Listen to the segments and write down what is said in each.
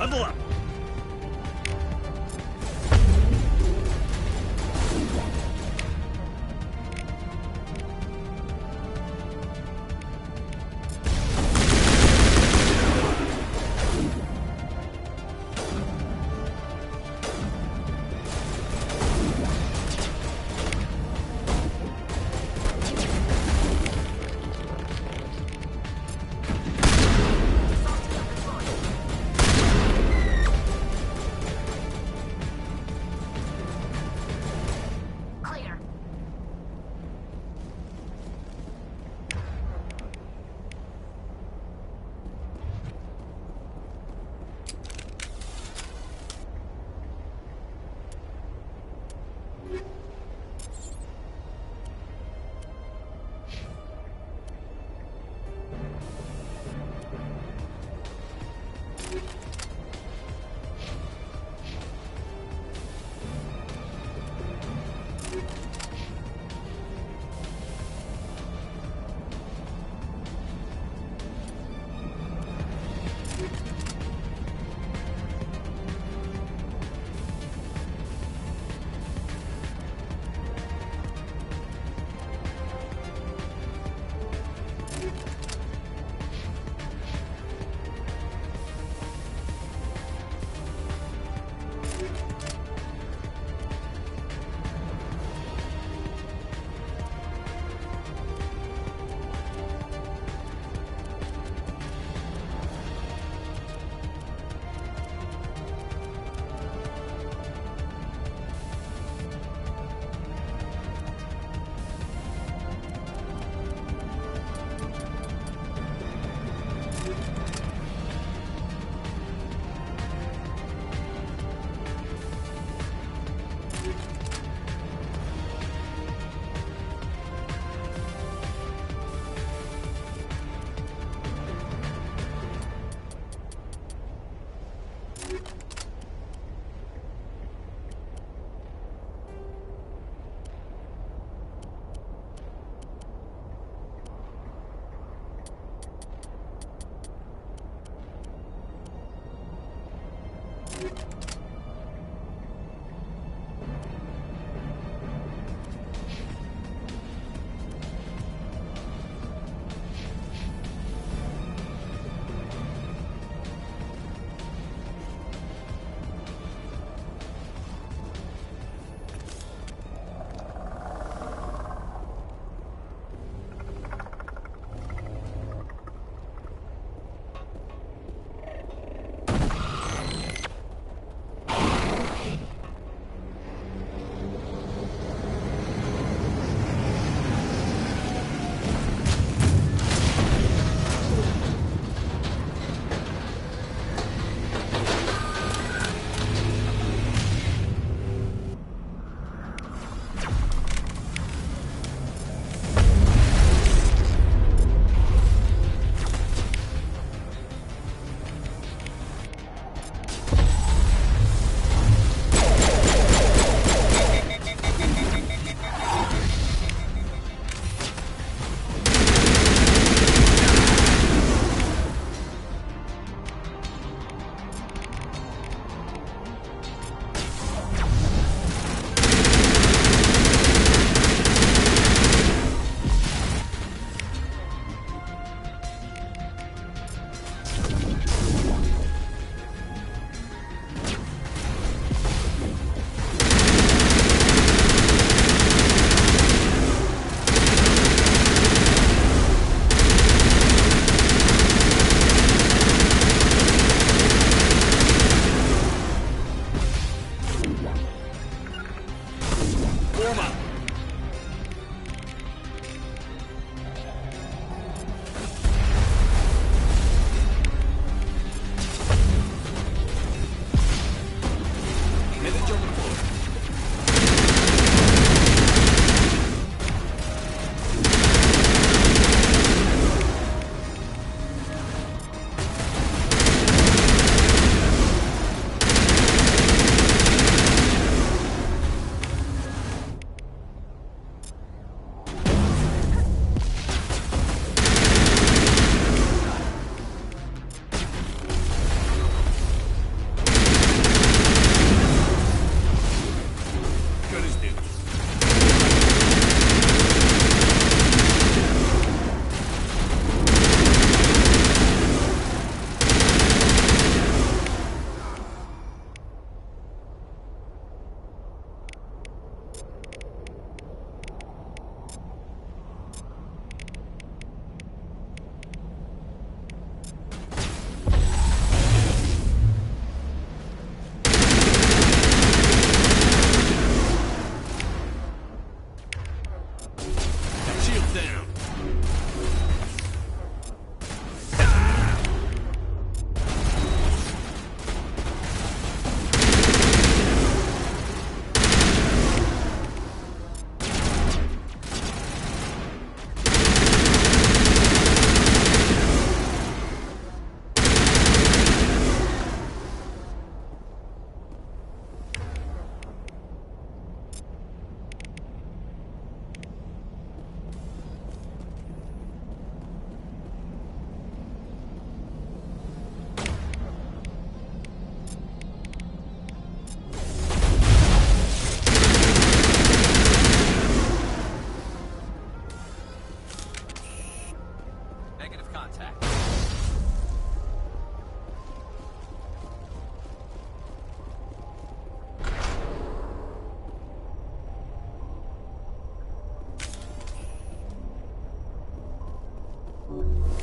Huddle up. down.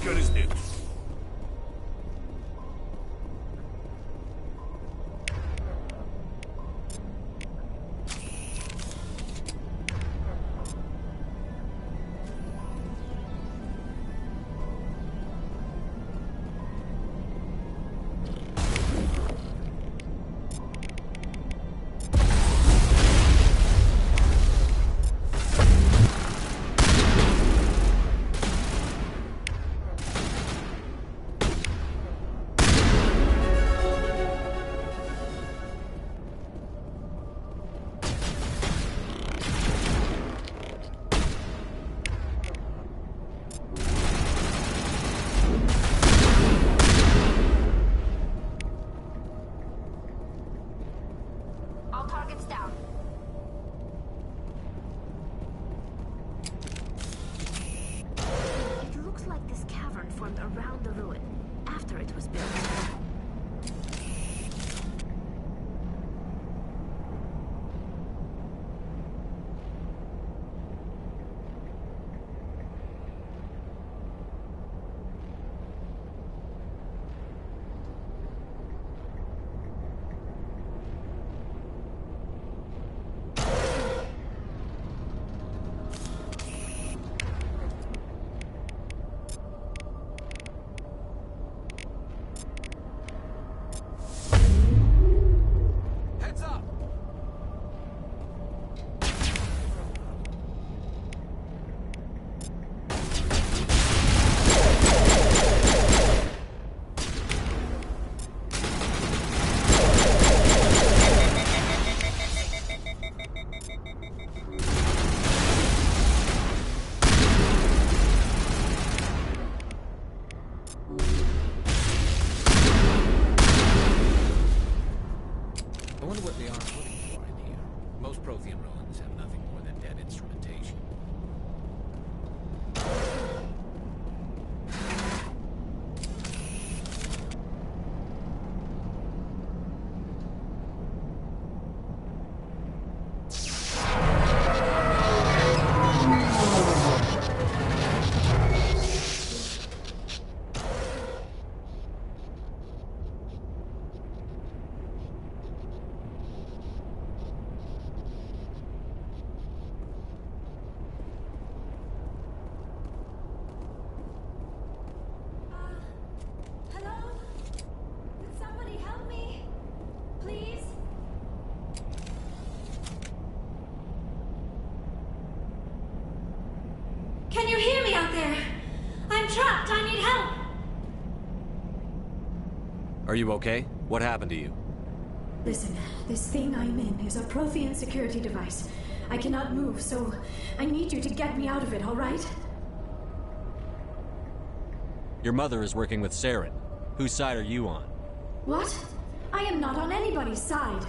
Good as new. Around the ruin, after it was built. Can you hear me out there? I'm trapped. I need help. Are you okay? What happened to you? Listen, this thing I'm in is a Prothean security device. I cannot move, so I need you to get me out of it, all right? Your mother is working with Saren. Whose side are you on? What? I am not on anybody's side.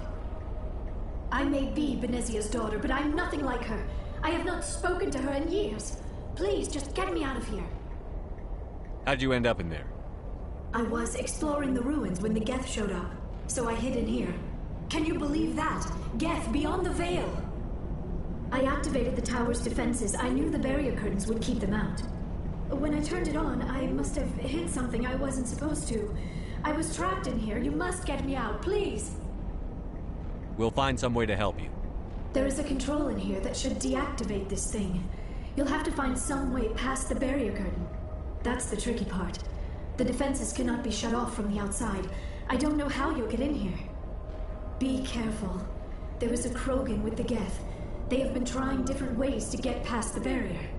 I may be Benezia's daughter, but I'm nothing like her. I have not spoken to her in years. Please, just get me out of here. How'd you end up in there? I was exploring the ruins when the Geth showed up, so I hid in here. Can you believe that? Geth beyond the veil! I activated the tower's defenses. I knew the barrier curtains would keep them out. When I turned it on, I must have hit something I wasn't supposed to. I was trapped in here. You must get me out, please! We'll find some way to help you. There is a control in here that should deactivate this thing. You'll have to find some way past the barrier curtain. That's the tricky part. The defenses cannot be shut off from the outside. I don't know how you'll get in here. Be careful. There was a Krogan with the Geth. They have been trying different ways to get past the barrier.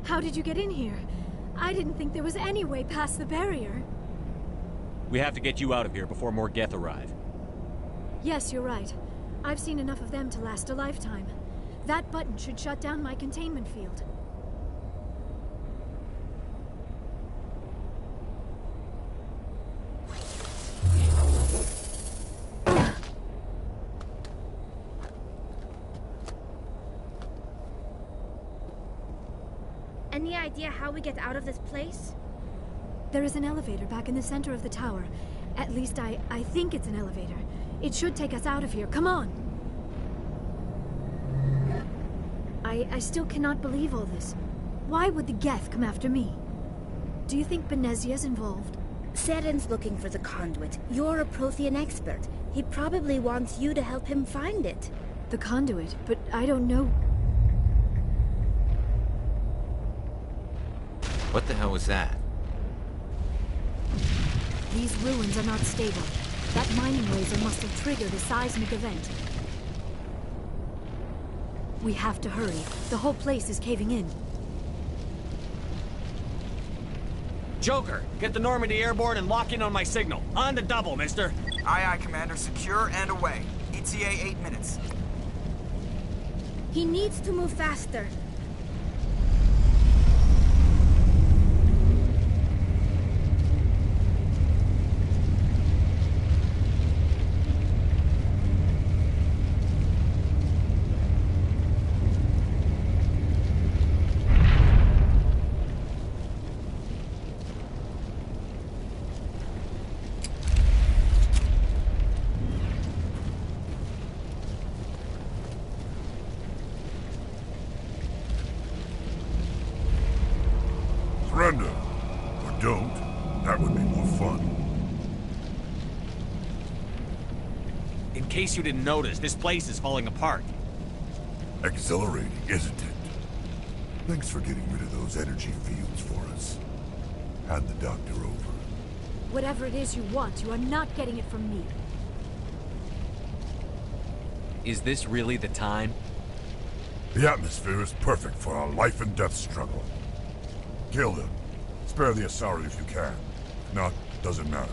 How did you get in here? I didn't think there was any way past the barrier. We have to get you out of here before more Geth arrive. Yes, you're right. I've seen enough of them to last a lifetime. That button should shut down my containment field. Any idea how we get out of this place? There is an elevator back in the center of the tower. At least I think it's an elevator. It should take us out of here. Come on! I still cannot believe all this. Why would the Geth come after me? Do you think Benezia's involved? Seren's looking for the conduit. You're a Prothean expert. He probably wants you to help him find it. The conduit? But I don't know... What the hell was that? These ruins are not stable. That mining laser must have triggered a seismic event. We have to hurry. The whole place is caving in. Joker, get the Normandy airborne and lock in on my signal. On the double, mister. Aye, aye, Commander. Secure and away. ETA 8 minutes. He needs to move faster. Surrender. Or don't. That would be more fun. In case you didn't notice, this place is falling apart. Exhilarating, isn't it? Thanks for getting rid of those energy fields for us. Hand the doctor over. Whatever it is you want, you are not getting it from me. Is this really the time? The atmosphere is perfect for our life and death struggle. Kill them. Spare the Asari if you can. If not, doesn't matter.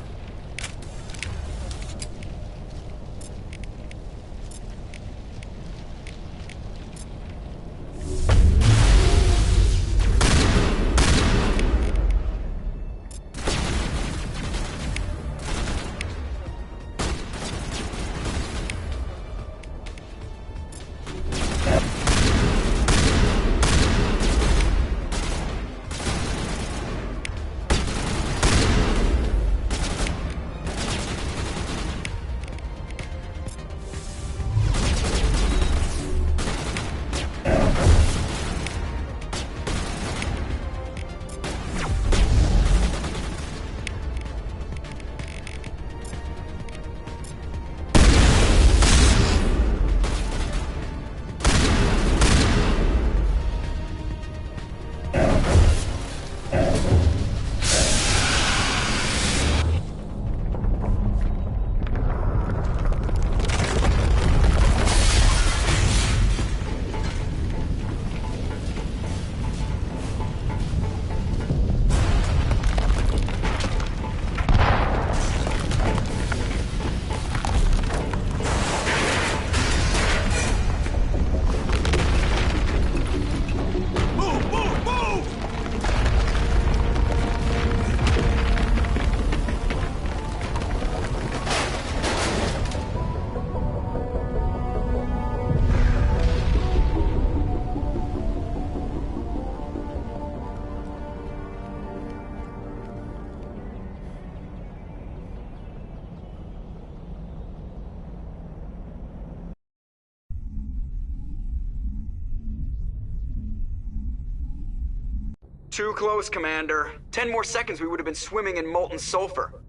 Too close, Commander. 10 more seconds we would have been swimming in molten sulfur.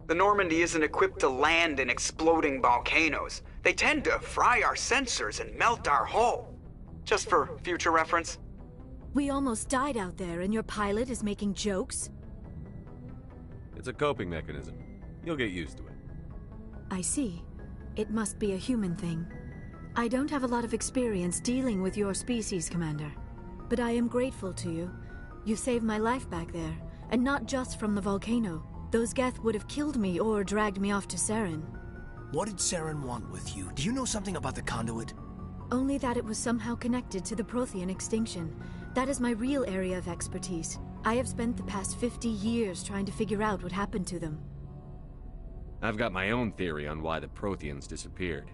The Normandy isn't equipped to land in exploding volcanoes. They tend to fry our sensors and melt our hull. Just for future reference. We almost died out there, and your pilot is making jokes? It's a coping mechanism. You'll get used to it. I see. It must be a human thing. I don't have a lot of experience dealing with your species, Commander. But I am grateful to you. You saved my life back there, and not just from the volcano. Those Geth would have killed me or dragged me off to Saren. What did Saren want with you? Do you know something about the conduit? Only that it was somehow connected to the Prothean extinction. That is my real area of expertise. I have spent the past 50 years trying to figure out what happened to them. I've got my own theory on why the Protheans disappeared.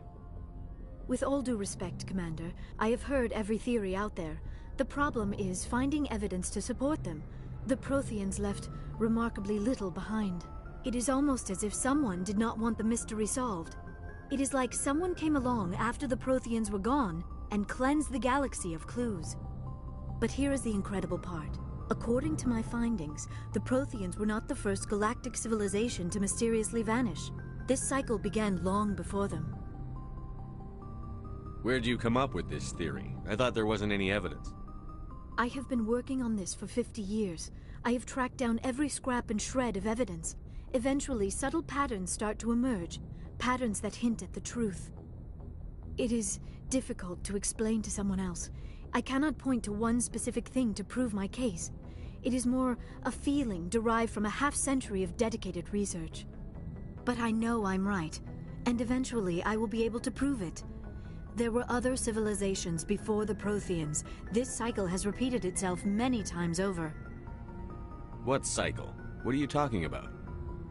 With all due respect, Commander, I have heard every theory out there. The problem is finding evidence to support them. The Protheans left remarkably little behind. It is almost as if someone did not want the mystery solved. It is like someone came along after the Protheans were gone and cleansed the galaxy of clues. But here is the incredible part. According to my findings, the Protheans were not the first galactic civilization to mysteriously vanish. This cycle began long before them. Where'd you come up with this theory? I thought there wasn't any evidence. I have been working on this for 50 years. I have tracked down every scrap and shred of evidence. Eventually, subtle patterns start to emerge, patterns that hint at the truth. It is difficult to explain to someone else. I cannot point to one specific thing to prove my case. It is more a feeling derived from a half-century of dedicated research. But I know I'm right, and eventually I will be able to prove it. There were other civilizations before the Protheans. This cycle has repeated itself many times over. What cycle? What are you talking about?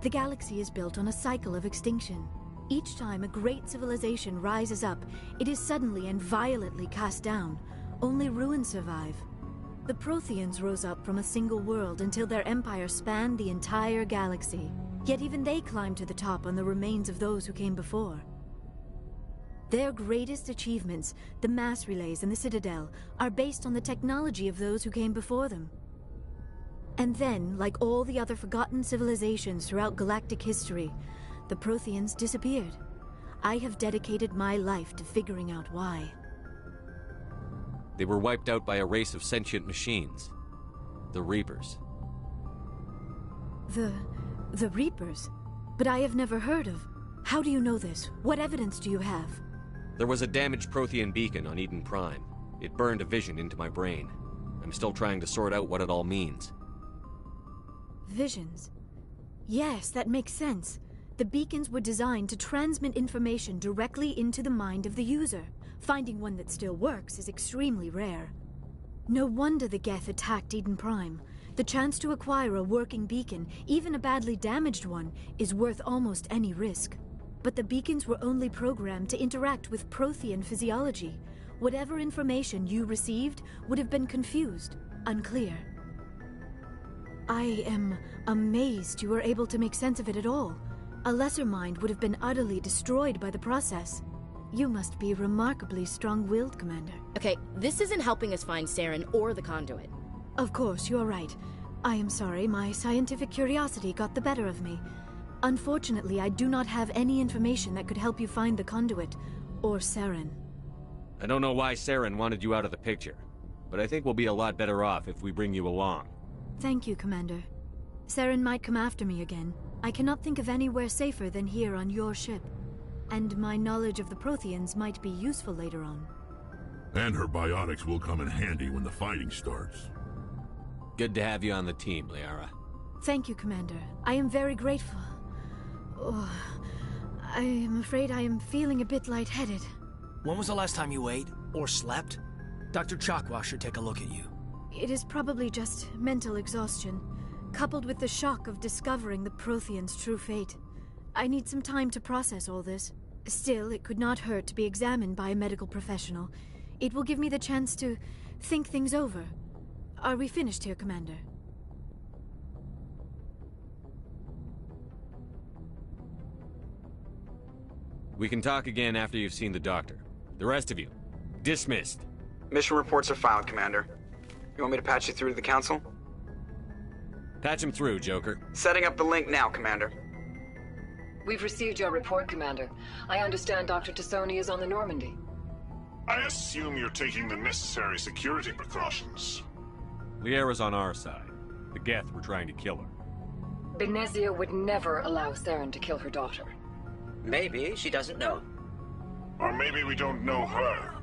The galaxy is built on a cycle of extinction. Each time a great civilization rises up, it is suddenly and violently cast down. Only ruins survive. The Protheans rose up from a single world until their empire spanned the entire galaxy. Yet even they climbed to the top on the remains of those who came before. Their greatest achievements, the mass relays and the Citadel, are based on the technology of those who came before them. And then, like all the other forgotten civilizations throughout galactic history, the Protheans disappeared. I have dedicated my life to figuring out why. They were wiped out by a race of sentient machines. The Reapers. The Reapers? But I have never heard of. How do you know this? What evidence do you have? There was a damaged Prothean beacon on Eden Prime. It burned a vision into my brain. I'm still trying to sort out what it all means. Visions? Yes, that makes sense. The beacons were designed to transmit information directly into the mind of the user. Finding one that still works is extremely rare. No wonder the Geth attacked Eden Prime. The chance to acquire a working beacon, even a badly damaged one, is worth almost any risk. But the beacons were only programmed to interact with Prothean physiology. Whatever information you received would have been confused, unclear. I am amazed you were able to make sense of it at all. A lesser mind would have been utterly destroyed by the process. You must be remarkably strong-willed, Commander. Okay, this isn't helping us find Saren or the conduit. Of course, you are right. I am sorry, my scientific curiosity got the better of me. Unfortunately, I do not have any information that could help you find the conduit, or Saren. I don't know why Saren wanted you out of the picture, but I think we'll be a lot better off if we bring you along. Thank you, Commander. Saren might come after me again. I cannot think of anywhere safer than here on your ship. And my knowledge of the Protheans might be useful later on. And her biotics will come in handy when the fighting starts. Good to have you on the team, Liara. Thank you, Commander. I am very grateful. Oh, I am afraid I am feeling a bit lightheaded. When was the last time you ate? Or slept? Dr. Chakwa should take a look at you. It is probably just mental exhaustion, coupled with the shock of discovering the Protheans' true fate. I need some time to process all this. Still, it could not hurt to be examined by a medical professional. It will give me the chance to think things over. Are we finished here, Commander? We can talk again after you've seen the doctor. The rest of you, dismissed. Mission reports are filed, Commander. You want me to patch you through to the Council? Patch him through, Joker. Setting up the link now, Commander. We've received your report, Commander. I understand Dr. T'soni is on the Normandy. I assume you're taking the necessary security precautions. Liara's on our side. The Geth were trying to kill her. Benezia would never allow Therum to kill her daughter. Maybe she doesn't know. Or maybe we don't know her.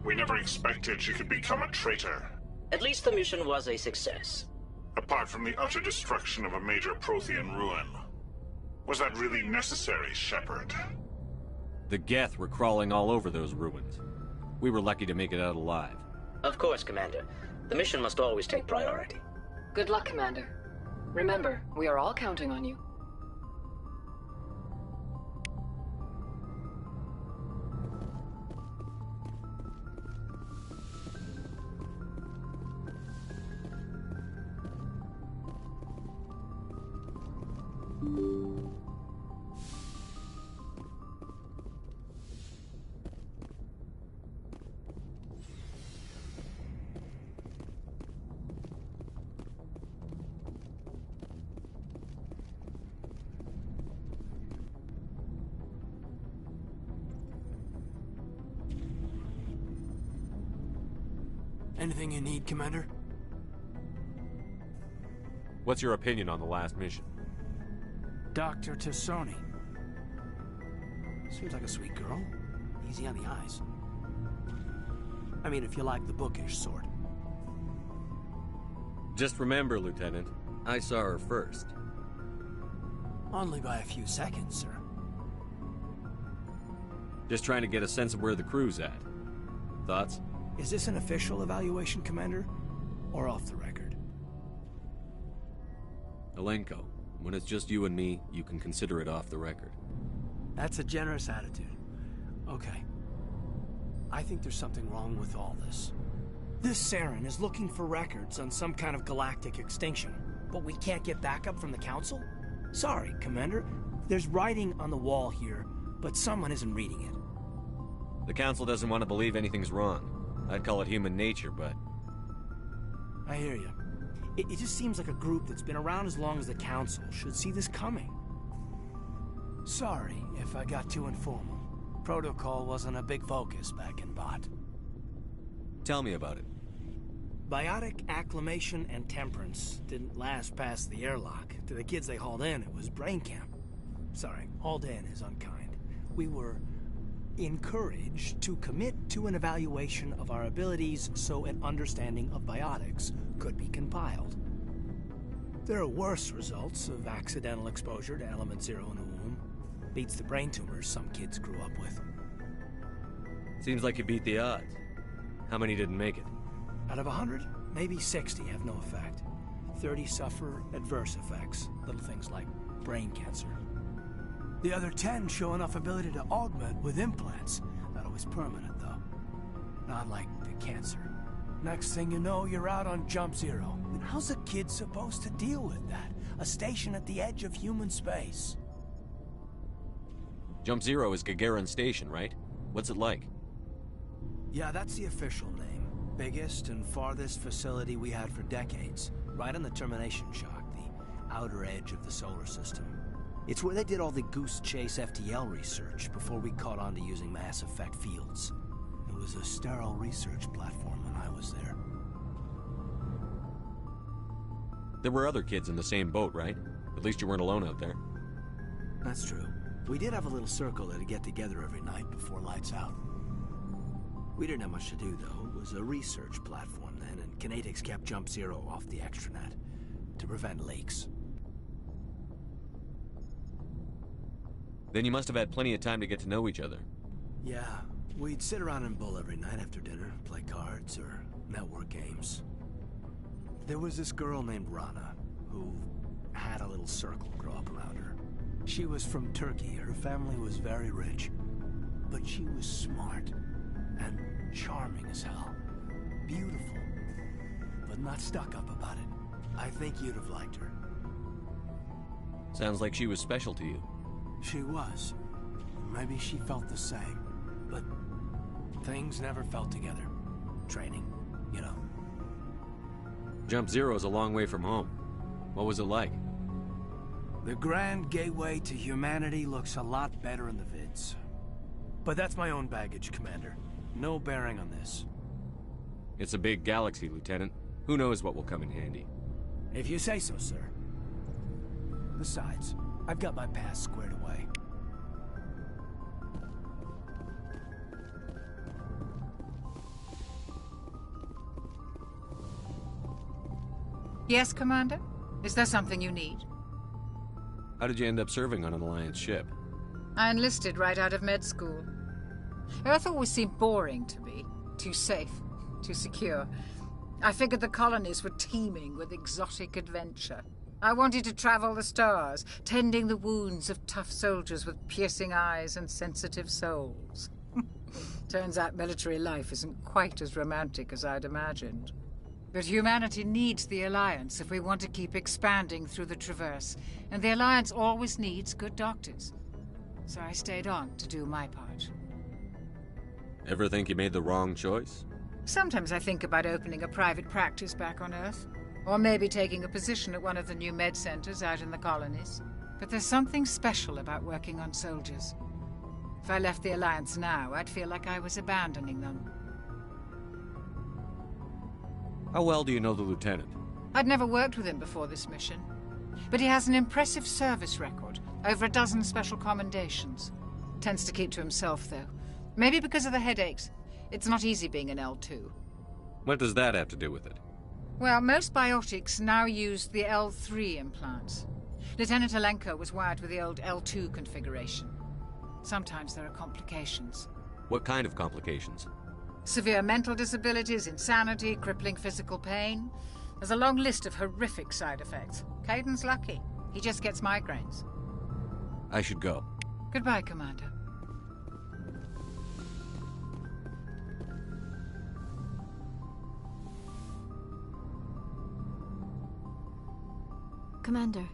We never expected she could become a traitor. At least the mission was a success. Apart from the utter destruction of a major Prothean ruin. Was that really necessary, Shepard? The Geth were crawling all over those ruins. We were lucky to make it out alive. Of course, Commander. The mission must always take priority. Good luck, Commander. Remember, we are all counting on you. Anything you need, Commander? What's your opinion on the last mission? Dr. T'soni. Seems like a sweet girl. Easy on the eyes. I mean, if you like the bookish sort. Just remember, Lieutenant, I saw her first. Only by a few seconds, sir. Just trying to get a sense of where the crew's at. Thoughts? Is this an official evaluation, Commander? Or off the record? Alenko, when it's just you and me, you can consider it off the record. That's a generous attitude. Okay. I think there's something wrong with all this. This Saren is looking for records on some kind of galactic extinction, but we can't get backup from the Council? Sorry, Commander. There's writing on the wall here, but someone isn't reading it. The Council doesn't want to believe anything's wrong. I'd call it human nature, but... I hear you. It just seems like a group that's been around as long as the Council should see this coming. Sorry if I got too informal. Protocol wasn't a big focus back in Bot. Tell me about it. Biotic acclimation and temperance didn't last past the airlock. To the kids they hauled in, it was brain camp. Sorry, hauled in is unkind. We were encouraged to commit to an evaluation of our abilities so an understanding of biotics could be compiled. There are worse results of accidental exposure to element 0 in the womb. Beats the brain tumors some kids grew up with. Seems like you beat the odds. How many didn't make it? Out of 100, maybe 60 have no effect. 30 suffer adverse effects, little things like brain cancer. The other 10 show enough ability to augment with implants. Not always permanent, though. Not like the cancer. Next thing you know, you're out on Jump Zero. I mean, how's a kid supposed to deal with that? A station at the edge of human space. Jump Zero is Gagarin Station, right? What's it like? Yeah, that's the official name. Biggest and farthest facility we had for decades. Right on the termination shock, the outer edge of the solar system. It's where they did all the Goose Chase FTL research before we caught on to using mass effect fields. It was a sterile research platform when I was there. There were other kids in the same boat, right? At least you weren't alone out there. That's true. We did have a little circle that'd get together every night before lights out. We didn't have much to do, though. It was a research platform then, and Kinetics kept Jump Zero off the extranet to prevent leaks. Then you must have had plenty of time to get to know each other. Yeah, we'd sit around and bull every night after dinner, play cards or network games. There was this girl named Rana, who had a little circle grow up around her. She was from Turkey. Her family was very rich. But she was smart and charming as hell. Beautiful, but not stuck up about it. I think you'd have liked her. Sounds like she was special to you. She was. Maybe she felt the same, but things never felt together. Training, you know. Jump Zero's a long way from home. What was it like? The grand gateway to humanity looks a lot better in the vids. But that's my own baggage, Commander. No bearing on this. It's a big galaxy, Lieutenant. Who knows what will come in handy? If you say so, sir. Besides, I've got my past squared away. Yes, Commander? Is there something you need? How did you end up serving on an Alliance ship? I enlisted right out of med school. Earth always seemed boring to me. Too safe, too secure. I figured the colonies were teeming with exotic adventure. I wanted to travel the stars, tending the wounds of tough soldiers with piercing eyes and sensitive souls. Turns out military life isn't quite as romantic as I'd imagined. But humanity needs the Alliance if we want to keep expanding through the Traverse, and the Alliance always needs good doctors. So I stayed on to do my part. Ever think you made the wrong choice? Sometimes I think about opening a private practice back on Earth, or maybe taking a position at one of the new med centers out in the colonies. But there's something special about working on soldiers. If I left the Alliance now, I'd feel like I was abandoning them. How well do you know the Lieutenant? I'd never worked with him before this mission, but he has an impressive service record, over a dozen special commendations. Tends to keep to himself, though. Maybe because of the headaches. It's not easy being an L2. What does that have to do with it? Well, most biotics now use the L3 implants. Lieutenant Alenko was wired with the old L2 configuration. Sometimes there are complications. What kind of complications? Severe mental disabilities, insanity, crippling physical pain. There's a long list of horrific side effects. Caden's lucky. He just gets migraines. I should go. Goodbye, Commander. Commander,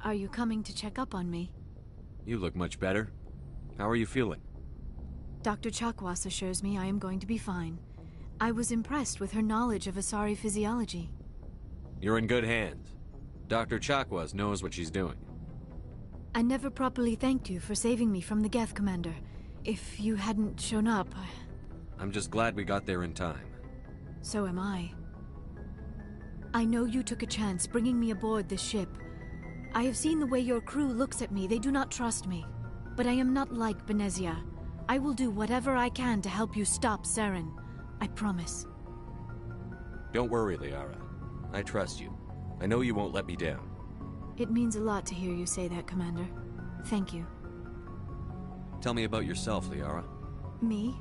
are you coming to check up on me? You look much better. How are you feeling? Dr. Chakwas assures me I am going to be fine. I was impressed with her knowledge of Asari physiology. You're in good hands. Dr. Chakwas knows what she's doing. I never properly thanked you for saving me from the Geth, Commander. If you hadn't shown up... I'm just glad we got there in time. So am I. I know you took a chance bringing me aboard this ship. I have seen the way your crew looks at me. They do not trust me. But I am not like Benezia. I will do whatever I can to help you stop Saren. I promise. Don't worry, Liara. I trust you. I know you won't let me down. It means a lot to hear you say that, Commander. Thank you. Tell me about yourself, Liara. Me?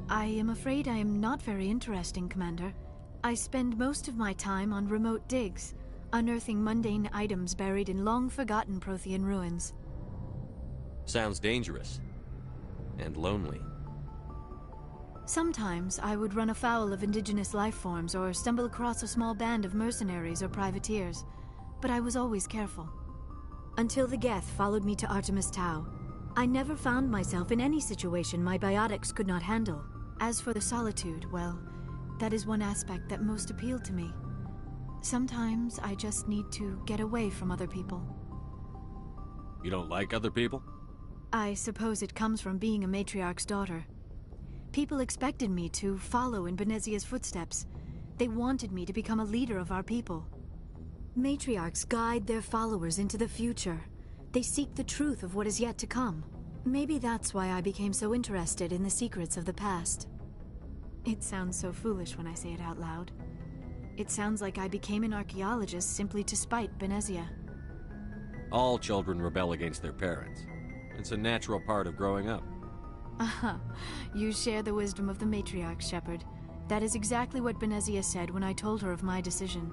I am afraid I am not very interesting, Commander. I spend most of my time on remote digs, unearthing mundane items buried in long-forgotten Prothean ruins. Sounds dangerous. And lonely. Sometimes I would run afoul of indigenous life forms or stumble across a small band of mercenaries or privateers, but I was always careful. Until the Geth followed me to Artemis Tau, I never found myself in any situation my biotics could not handle. As for the solitude, well, that is one aspect that most appealed to me. Sometimes I just need to get away from other people. You don't like other people? I suppose it comes from being a matriarch's daughter. People expected me to follow in Benezia's footsteps. They wanted me to become a leader of our people. Matriarchs guide their followers into the future. They seek the truth of what is yet to come. Maybe that's why I became so interested in the secrets of the past. It sounds so foolish when I say it out loud. It sounds like I became an archaeologist simply to spite Benezia. All children rebel against their parents. It's a natural part of growing up. Aha, you share the wisdom of the matriarch, Shepard. That is exactly what Benezia said when I told her of my decision.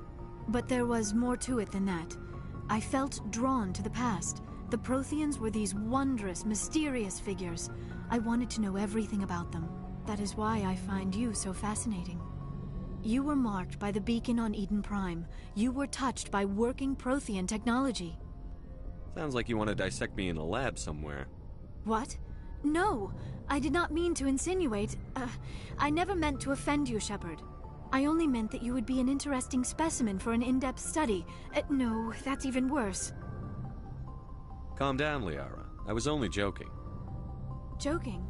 But there was more to it than that. I felt drawn to the past. The Protheans were these wondrous, mysterious figures. I wanted to know everything about them. That is why I find you so fascinating. You were marked by the beacon on Eden Prime. You were touched by working Prothean technology. Sounds like you want to dissect me in a lab somewhere. What? No! I did not mean to insinuate. I never meant to offend you, Shepard. I only meant that you would be an interesting specimen for an in-depth study. No, that's even worse. Calm down, Liara. I was only joking. Joking?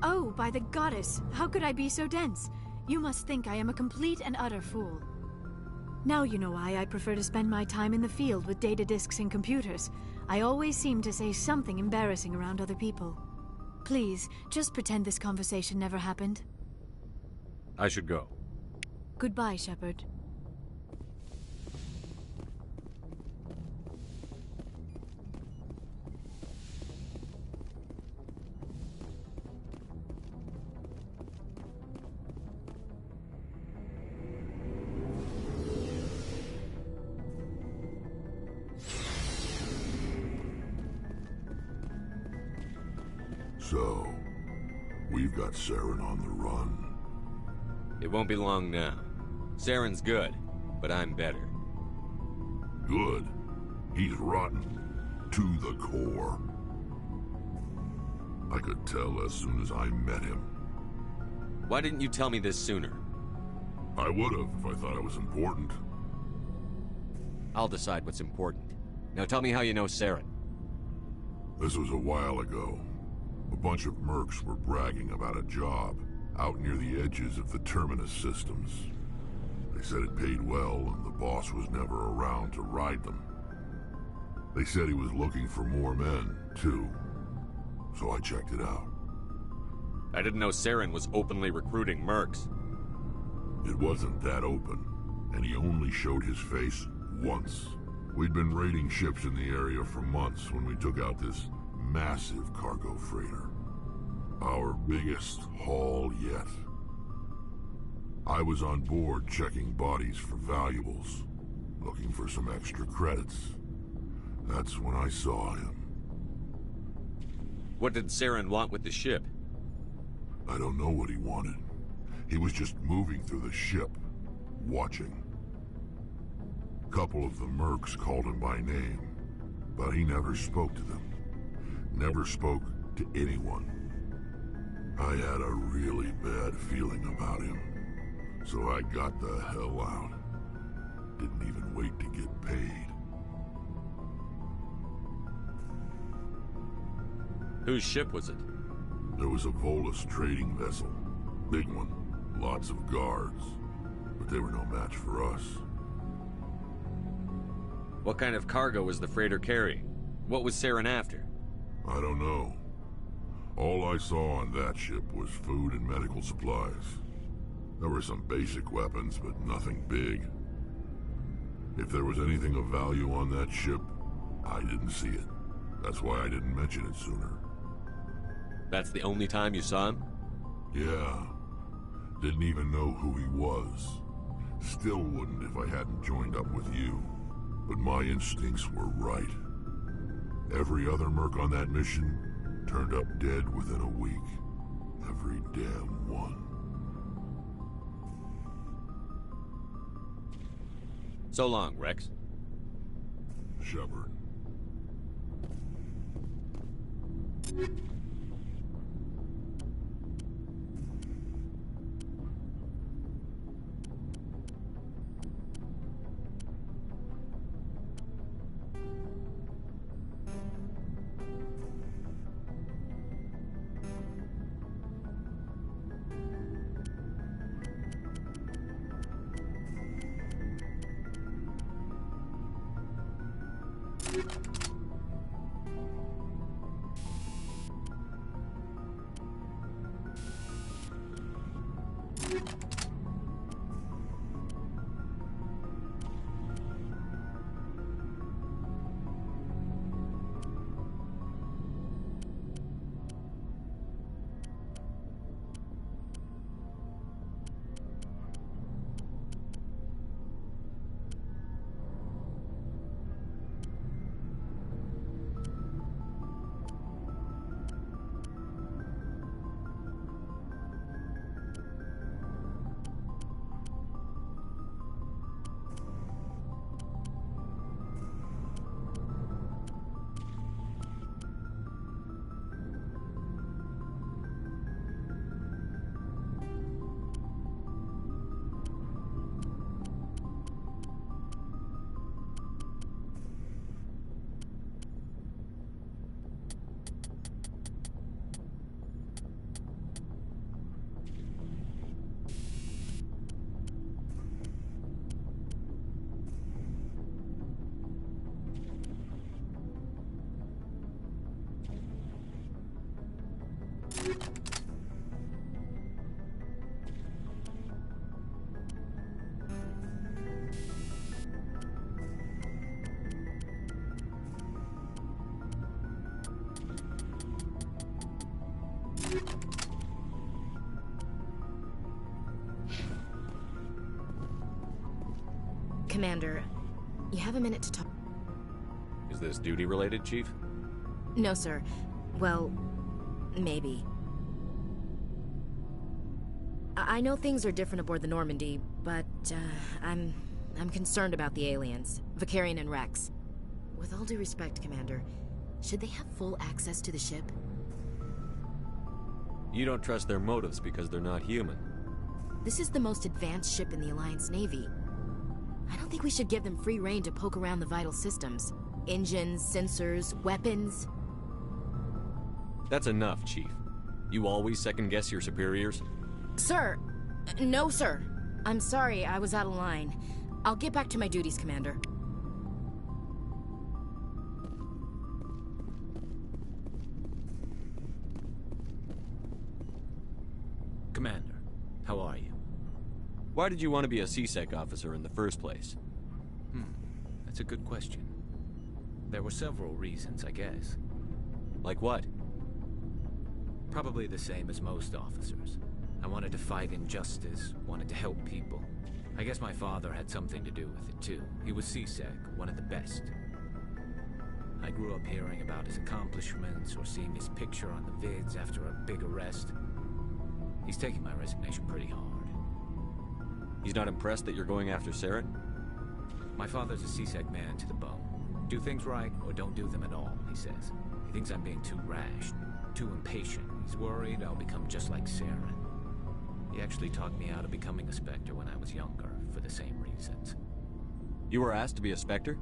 Oh, by the goddess, how could I be so dense? You must think I am a complete and utter fool. Now you know why I prefer to spend my time in the field with data disks and computers. I always seem to say something embarrassing around other people. Please, just pretend this conversation never happened. I should go. Goodbye, Shepard. So, we've got Saren on the run. It won't be long now. Saren's good, but I'm better. Good? He's rotten. To the core. I could tell as soon as I met him. Why didn't you tell me this sooner? I would've if I thought it was important. I'll decide what's important. Now tell me how you know Saren. This was a while ago. A bunch of mercs were bragging about a job out near the edges of the Terminus systems. They said it paid well and the boss was never around to ride them. They said he was looking for more men, too. So I checked it out. I didn't know Saren was openly recruiting mercs. It wasn't that open, and he only showed his face once. We'd been raiding ships in the area for months when we took out this massive cargo freighter. Our biggest haul yet. I was on board checking bodies for valuables, looking for some extra credits. That's when I saw him. What did Saren want with the ship? I don't know what he wanted. He was just moving through the ship, watching. A couple of the mercs called him by name, but he never spoke to them. Never spoke to anyone. I had a really bad feeling about him, so I got the hell out. Didn't even wait to get paid. Whose ship was it? There was a Volus trading vessel. Big one. Lots of guards. But they were no match for us. What kind of cargo was the freighter carrying? What was Saren after? I don't know. All I saw on that ship was food and medical supplies. There were some basic weapons, but nothing big. If there was anything of value on that ship, I didn't see it. That's why I didn't mention it sooner. That's the only time you saw him? Yeah. Didn't even know who he was. Still wouldn't if I hadn't joined up with you. But my instincts were right. Every other merc on that mission turned up dead within a week. Every damn one. So long, Rex. Shepard. Commander, you have a minute to talk. Is this duty-related, Chief? No, sir. Well, maybe. I know things are different aboard the Normandy, but, I'm concerned about the aliens, Vicarian and Rex. With all due respect, Commander, should they have full access to the ship? You don't trust their motives because they're not human. This is the most advanced ship in the Alliance Navy. I don't think we should give them free rein to poke around the vital systems. Engines, sensors, weapons. That's enough, Chief. You always second-guess your superiors? Sir! No, sir. I'm sorry, I was out of line. I'll get back to my duties, Commander. Commander, how are you? Why did you want to be a CSEC officer in the first place? That's a good question. There were several reasons, I guess. Like what? Probably the same as most officers. I wanted to fight injustice, wanted to help people. I guess my father had something to do with it, too. He was CSEC, one of the best. I grew up hearing about his accomplishments or seeing his picture on the vids after a big arrest. He's taking my resignation pretty hard. He's not impressed that you're going after Saren? My father's a CSEC man to the bone. Do things right or don't do them at all, he says. He thinks I'm being too rash, too impatient. He's worried I'll become just like Saren. He actually talked me out of becoming a Spectre when I was younger, for the same reasons. You were asked to be a Spectre?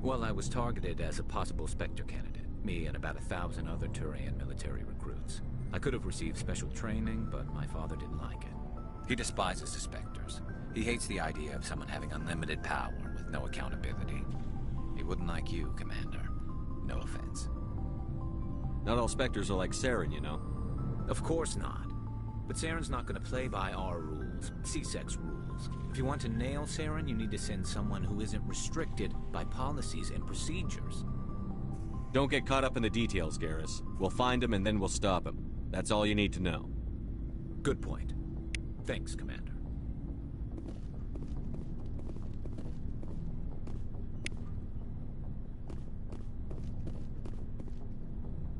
Well, I was targeted as a possible Spectre candidate. Me and about 1,000 other Turian military recruits. I could have received special training, but my father didn't like it. He despises the Spectres. He hates the idea of someone having unlimited power with no accountability. He wouldn't like you, Commander. No offense. Not all Spectres are like Saren, you know. Of course not. But Saren's not going to play by our rules, CSEC's rules. If you want to nail Saren, you need to send someone who isn't restricted by policies and procedures. Don't get caught up in the details, Garrus. We'll find him and then we'll stop him. That's all you need to know. Good point. Thanks, Commander.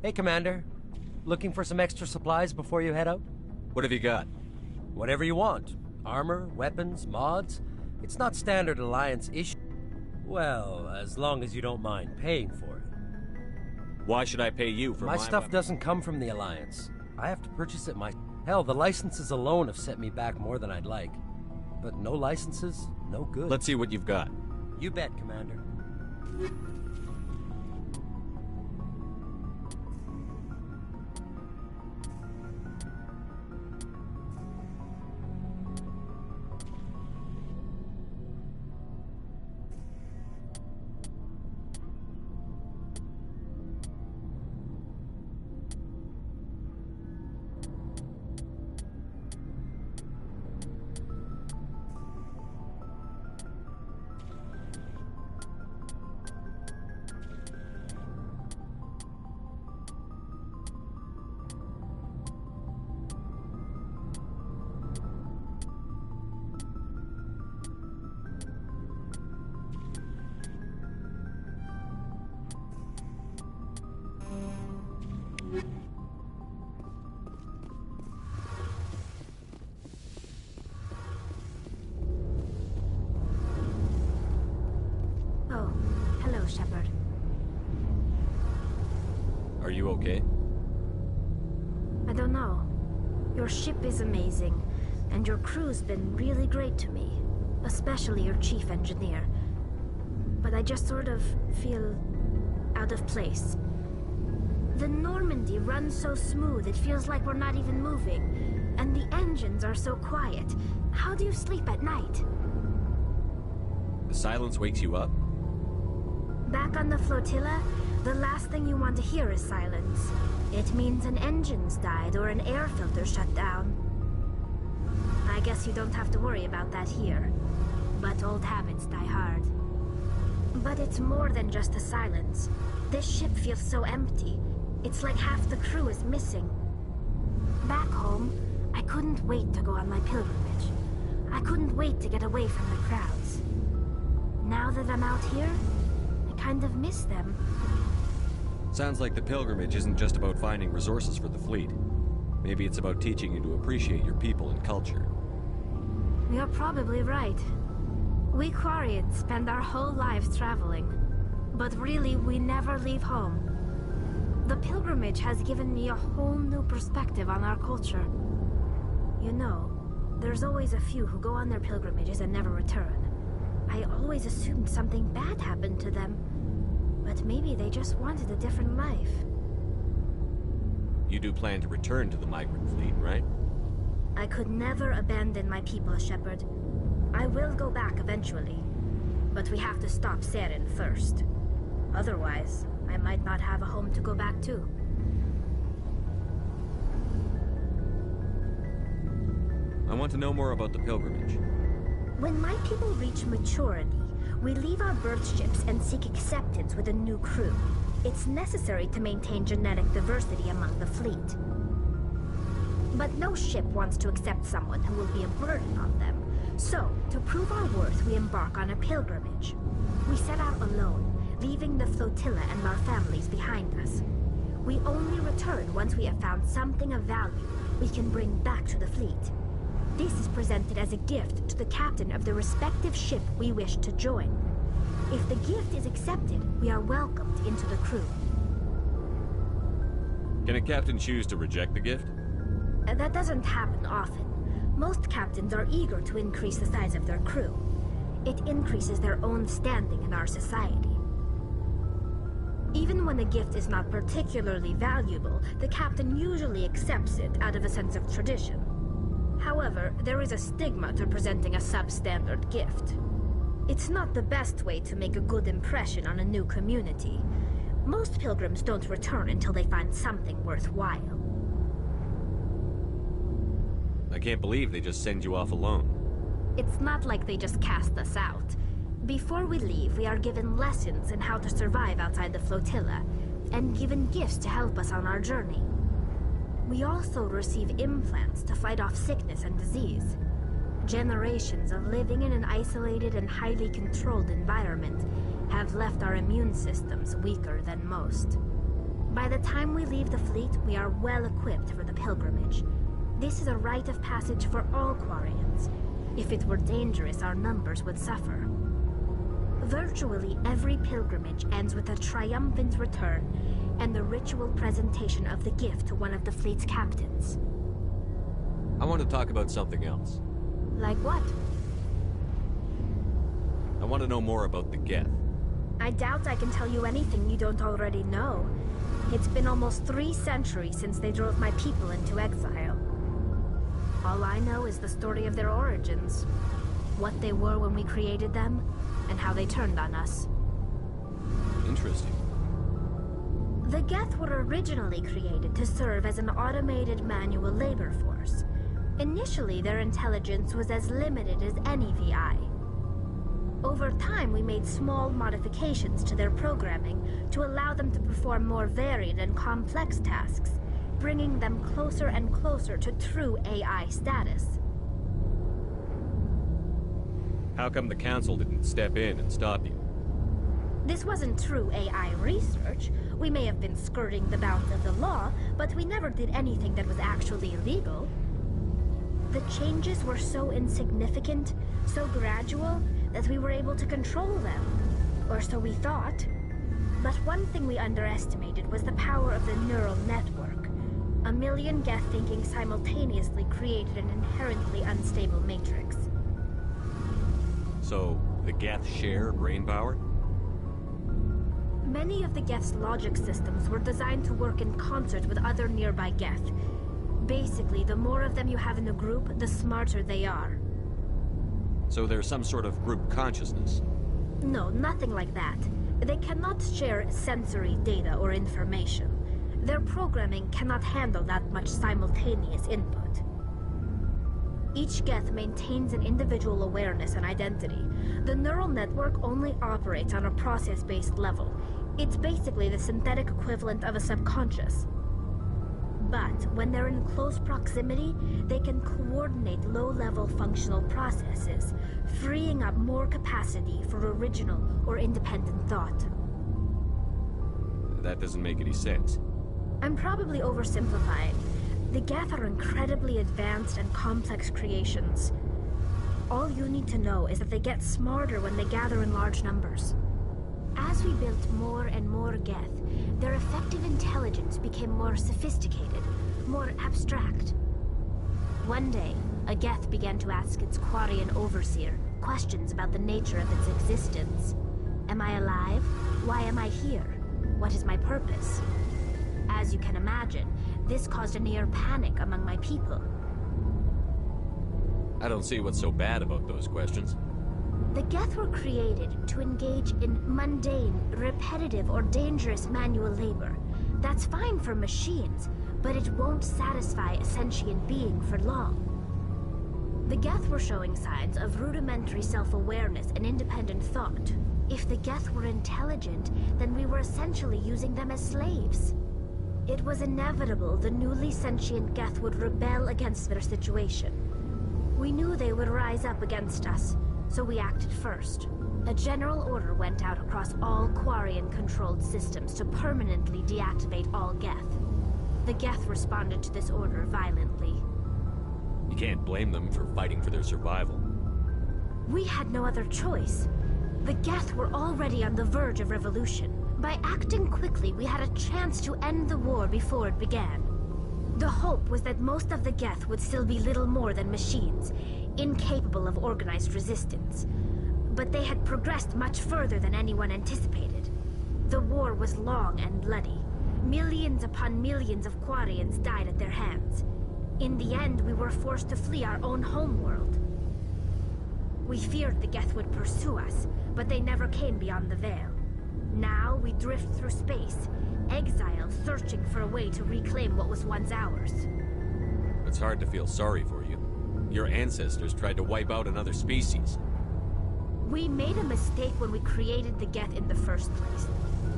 Hey, Commander. Looking for some extra supplies before you head out? What have you got? Whatever you want. Armor, weapons, mods. It's not standard Alliance issue. Well, as long as you don't mind paying for it. Why should I pay you for my stuff weapon? Doesn't come from the Alliance. I have to purchase it myself. Hell, the licenses alone have set me back more than I'd like. But no licenses, no good. Let's see what you've got. You bet, Commander. Oh, hello, Shepard. Are you okay? I don't know. Your ship is amazing, and your crew's been really great to me. Especially your chief engineer. But I just sort of feel out of place. The Normandy runs so smooth, it feels like we're not even moving. And the engines are so quiet. How do you sleep at night? The silence wakes you up? Back on the flotilla, the last thing you want to hear is silence. It means an engine's died or an air filter shut down. I guess you don't have to worry about that here. But old habits die hard. But it's more than just the silence. This ship feels so empty. It's like half the crew is missing. Back home, I couldn't wait to go on my pilgrimage. I couldn't wait to get away from the crowds. Now that I'm out here, I kind of miss them. Sounds like the pilgrimage isn't just about finding resources for the fleet. Maybe it's about teaching you to appreciate your people and culture. You're probably right. We Quarians spend our whole lives traveling, but really we never leave home. The pilgrimage has given me a whole new perspective on our culture. You know, there's always a few who go on their pilgrimages and never return. I always assumed something bad happened to them, but maybe they just wanted a different life. You do plan to return to the migrant fleet, right? I could never abandon my people, Shepard. I will go back eventually, but we have to stop Saren first. Otherwise, I might not have a home to go back to. I want to know more about the pilgrimage. When my people reach maturity, we leave our birth ships and seek acceptance with a new crew. It's necessary to maintain genetic diversity among the fleet. But no ship wants to accept someone who will be a burden on them. So, to prove our worth, we embark on a pilgrimage. We set out alone, leaving the flotilla and our families behind us. We only return once we have found something of value we can bring back to the fleet. This is presented as a gift to the captain of the respective ship we wish to join. If the gift is accepted, we are welcomed into the crew. Can a captain choose to reject the gift? That doesn't happen often. Most captains are eager to increase the size of their crew. It increases their own standing in our society. Even when the gift is not particularly valuable, the captain usually accepts it out of a sense of tradition. However, there is a stigma to presenting a substandard gift. It's not the best way to make a good impression on a new community. Most pilgrims don't return until they find something worthwhile. I can't believe they just send you off alone. It's not like they just cast us out. Before we leave, we are given lessons in how to survive outside the flotilla, and given gifts to help us on our journey. We also receive implants to fight off sickness and disease. Generations of living in an isolated and highly controlled environment have left our immune systems weaker than most. By the time we leave the fleet, we are well equipped for the pilgrimage. This is a rite of passage for all Quarians. If it were dangerous, our numbers would suffer. Virtually every pilgrimage ends with a triumphant return and the ritual presentation of the gift to one of the fleet's captains. I want to talk about something else. Like what? I want to know more about the Geth. I doubt I can tell you anything you don't already know. It's been almost 3 centuries since they drove my people into exile. All I know is the story of their origins. What they were when we created them, and how they turned on us. Interesting. The Geth were originally created to serve as an automated manual labor force. Initially, their intelligence was as limited as any VI. Over time, we made small modifications to their programming to allow them to perform more varied and complex tasks, bringing them closer and closer to true AI status. How come the Council didn't step in and stop you? This wasn't true AI research. We may have been skirting the bounds of the law, but we never did anything that was actually illegal. The changes were so insignificant, so gradual, that we were able to control them. Or so we thought. But one thing we underestimated was the power of the neural network. A million Geth thinking simultaneously created an inherently unstable matrix. So, the Geth share brain power? Many of the Geth's logic systems were designed to work in concert with other nearby Geth. Basically, the more of them you have in a group, the smarter they are. So there's some sort of group consciousness? No, nothing like that. They cannot share sensory data or information. Their programming cannot handle that much simultaneous input. Each Geth maintains an individual awareness and identity. The neural network only operates on a process-based level. It's basically the synthetic equivalent of a subconscious. But when they're in close proximity, they can coordinate low-level functional processes, freeing up more capacity for original or independent thought. That doesn't make any sense. I'm probably oversimplifying. The Geth are incredibly advanced and complex creations. All you need to know is that they get smarter when they gather in large numbers. As we built more and more Geth, their effective intelligence became more sophisticated, more abstract. One day, a Geth began to ask its Quarian overseer questions about the nature of its existence. Am I alive? Why am I here? What is my purpose? As you can imagine, this caused a near panic among my people. I don't see what's so bad about those questions. The Geth were created to engage in mundane, repetitive, or dangerous manual labor. That's fine for machines, but it won't satisfy a sentient being for long. The Geth were showing signs of rudimentary self-awareness and independent thought. If the Geth were intelligent, then we were essentially using them as slaves. It was inevitable the newly sentient Geth would rebel against their situation. We knew they would rise up against us, so we acted first. A general order went out across all Quarian-controlled systems to permanently deactivate all Geth. The Geth responded to this order violently. You can't blame them for fighting for their survival. We had no other choice. The Geth were already on the verge of revolution. By acting quickly, we had a chance to end the war before it began. The hope was that most of the Geth would still be little more than machines, incapable of organized resistance. But they had progressed much further than anyone anticipated. The war was long and bloody. Millions upon millions of Quarians died at their hands. In the end, we were forced to flee our own homeworld. We feared the Geth would pursue us, but they never came beyond the Veil. Now we drift through space, exiled, searching for a way to reclaim what was once ours. It's hard to feel sorry for you. Your ancestors tried to wipe out another species. We made a mistake when we created the Geth in the first place,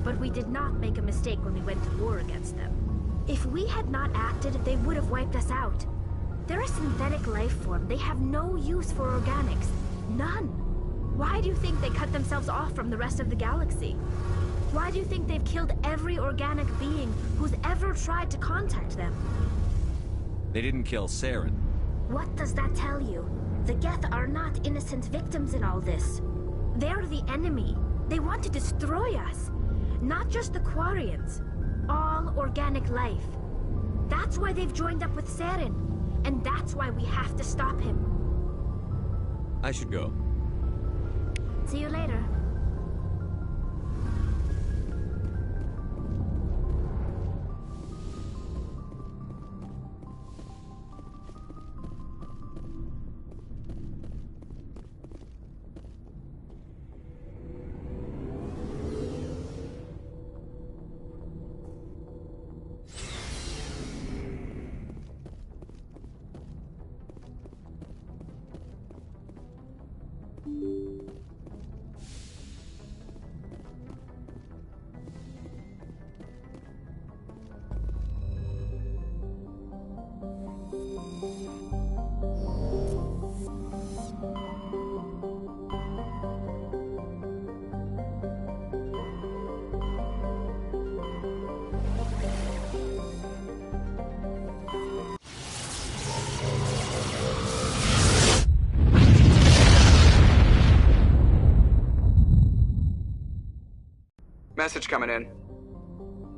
but we did not make a mistake when we went to war against them. If we had not acted, they would have wiped us out. They're a synthetic life form. They have no use for organics. None. Why do you think they cut themselves off from the rest of the galaxy? Why do you think they've killed every organic being who's ever tried to contact them? They didn't kill Saren. What does that tell you? The Geth are not innocent victims in all this. They're the enemy. They want to destroy us. Not just the Quarians. All organic life. That's why they've joined up with Saren. And that's why we have to stop him. I should go. See you later. Message coming in.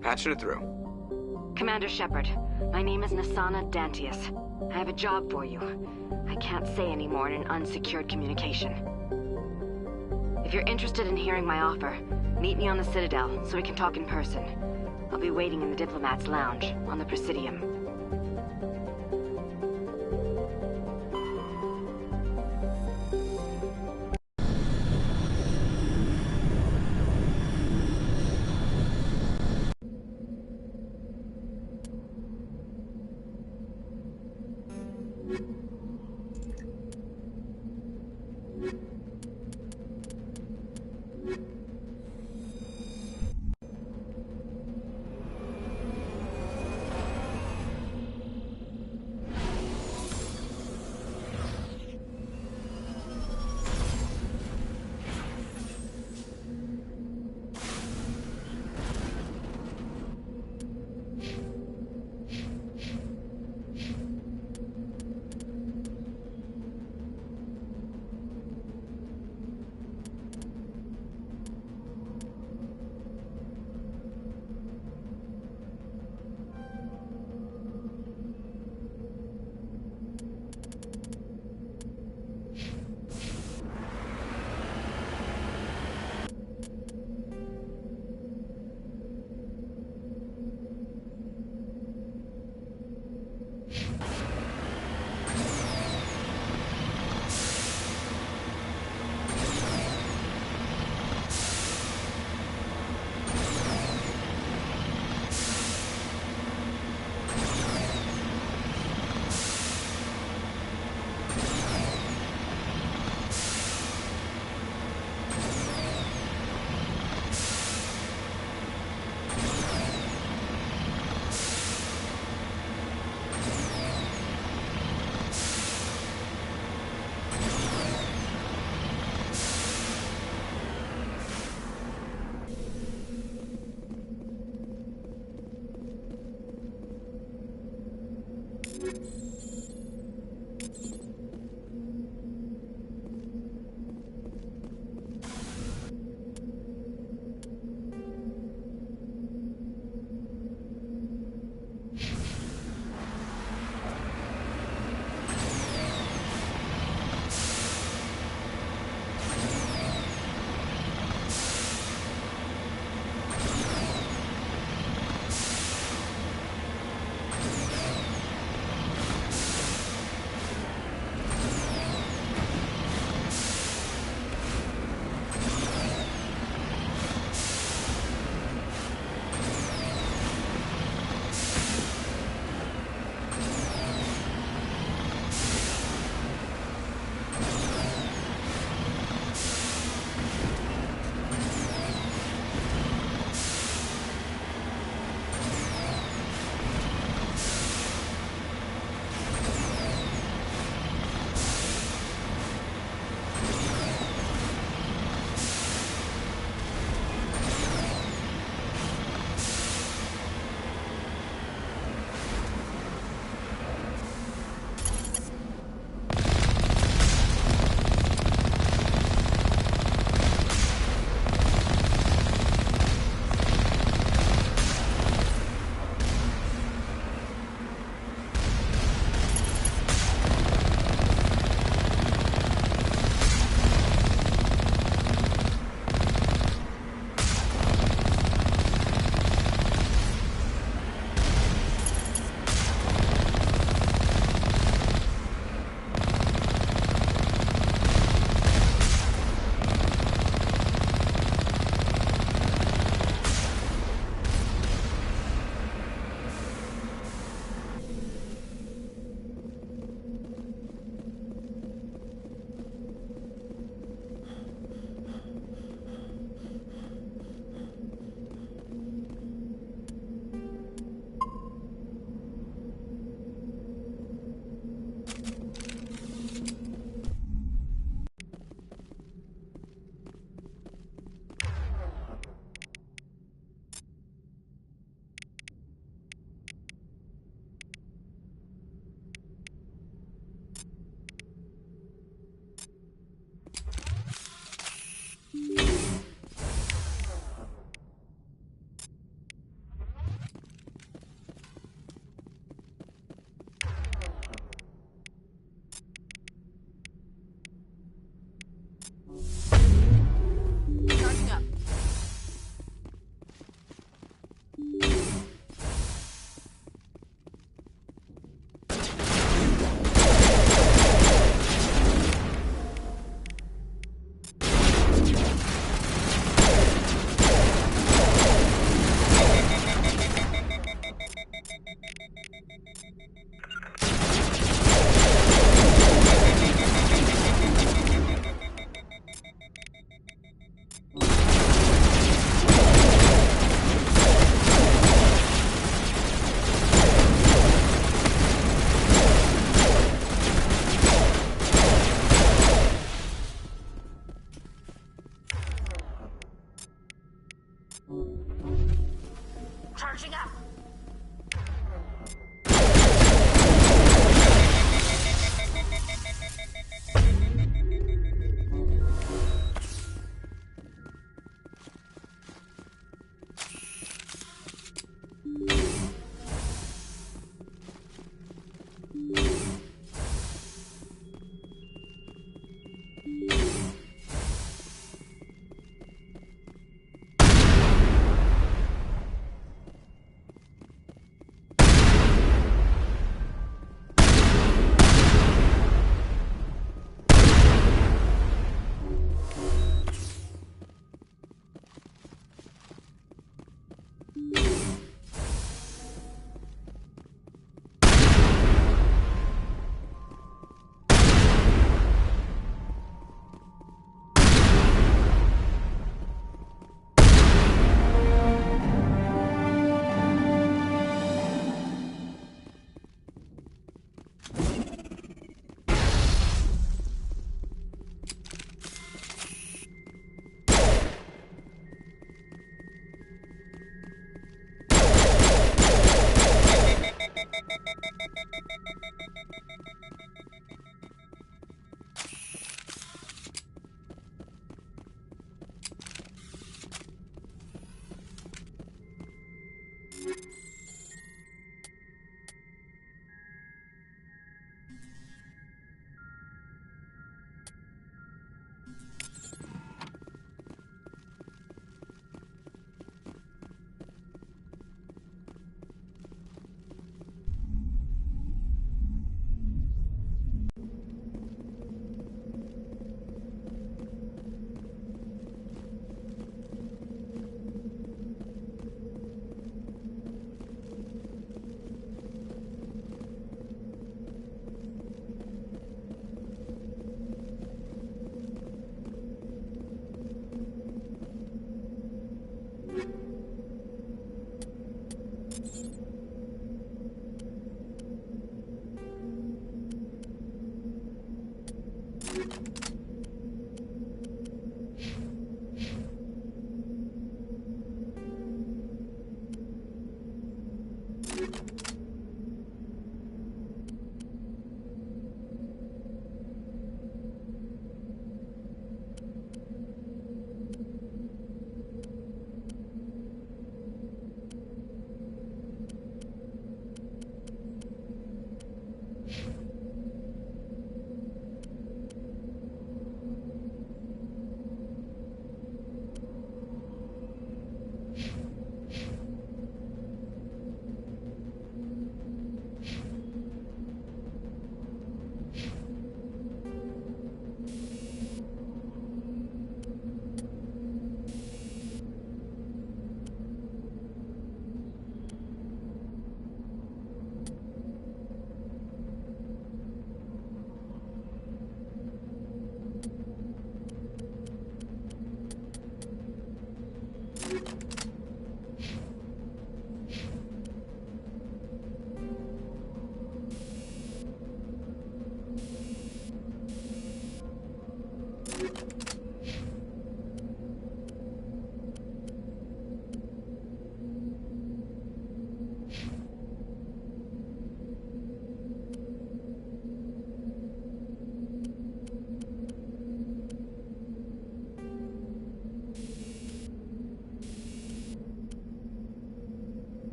Patching it through. Commander Shepard, my name is Nasana Dantius. I have a job for you. I can't say any more in an unsecured communication. If you're interested in hearing my offer, meet me on the Citadel so we can talk in person. I'll be waiting in the Diplomat's Lounge on the Presidium. Charging up. Charging up.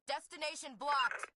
Destination blocked.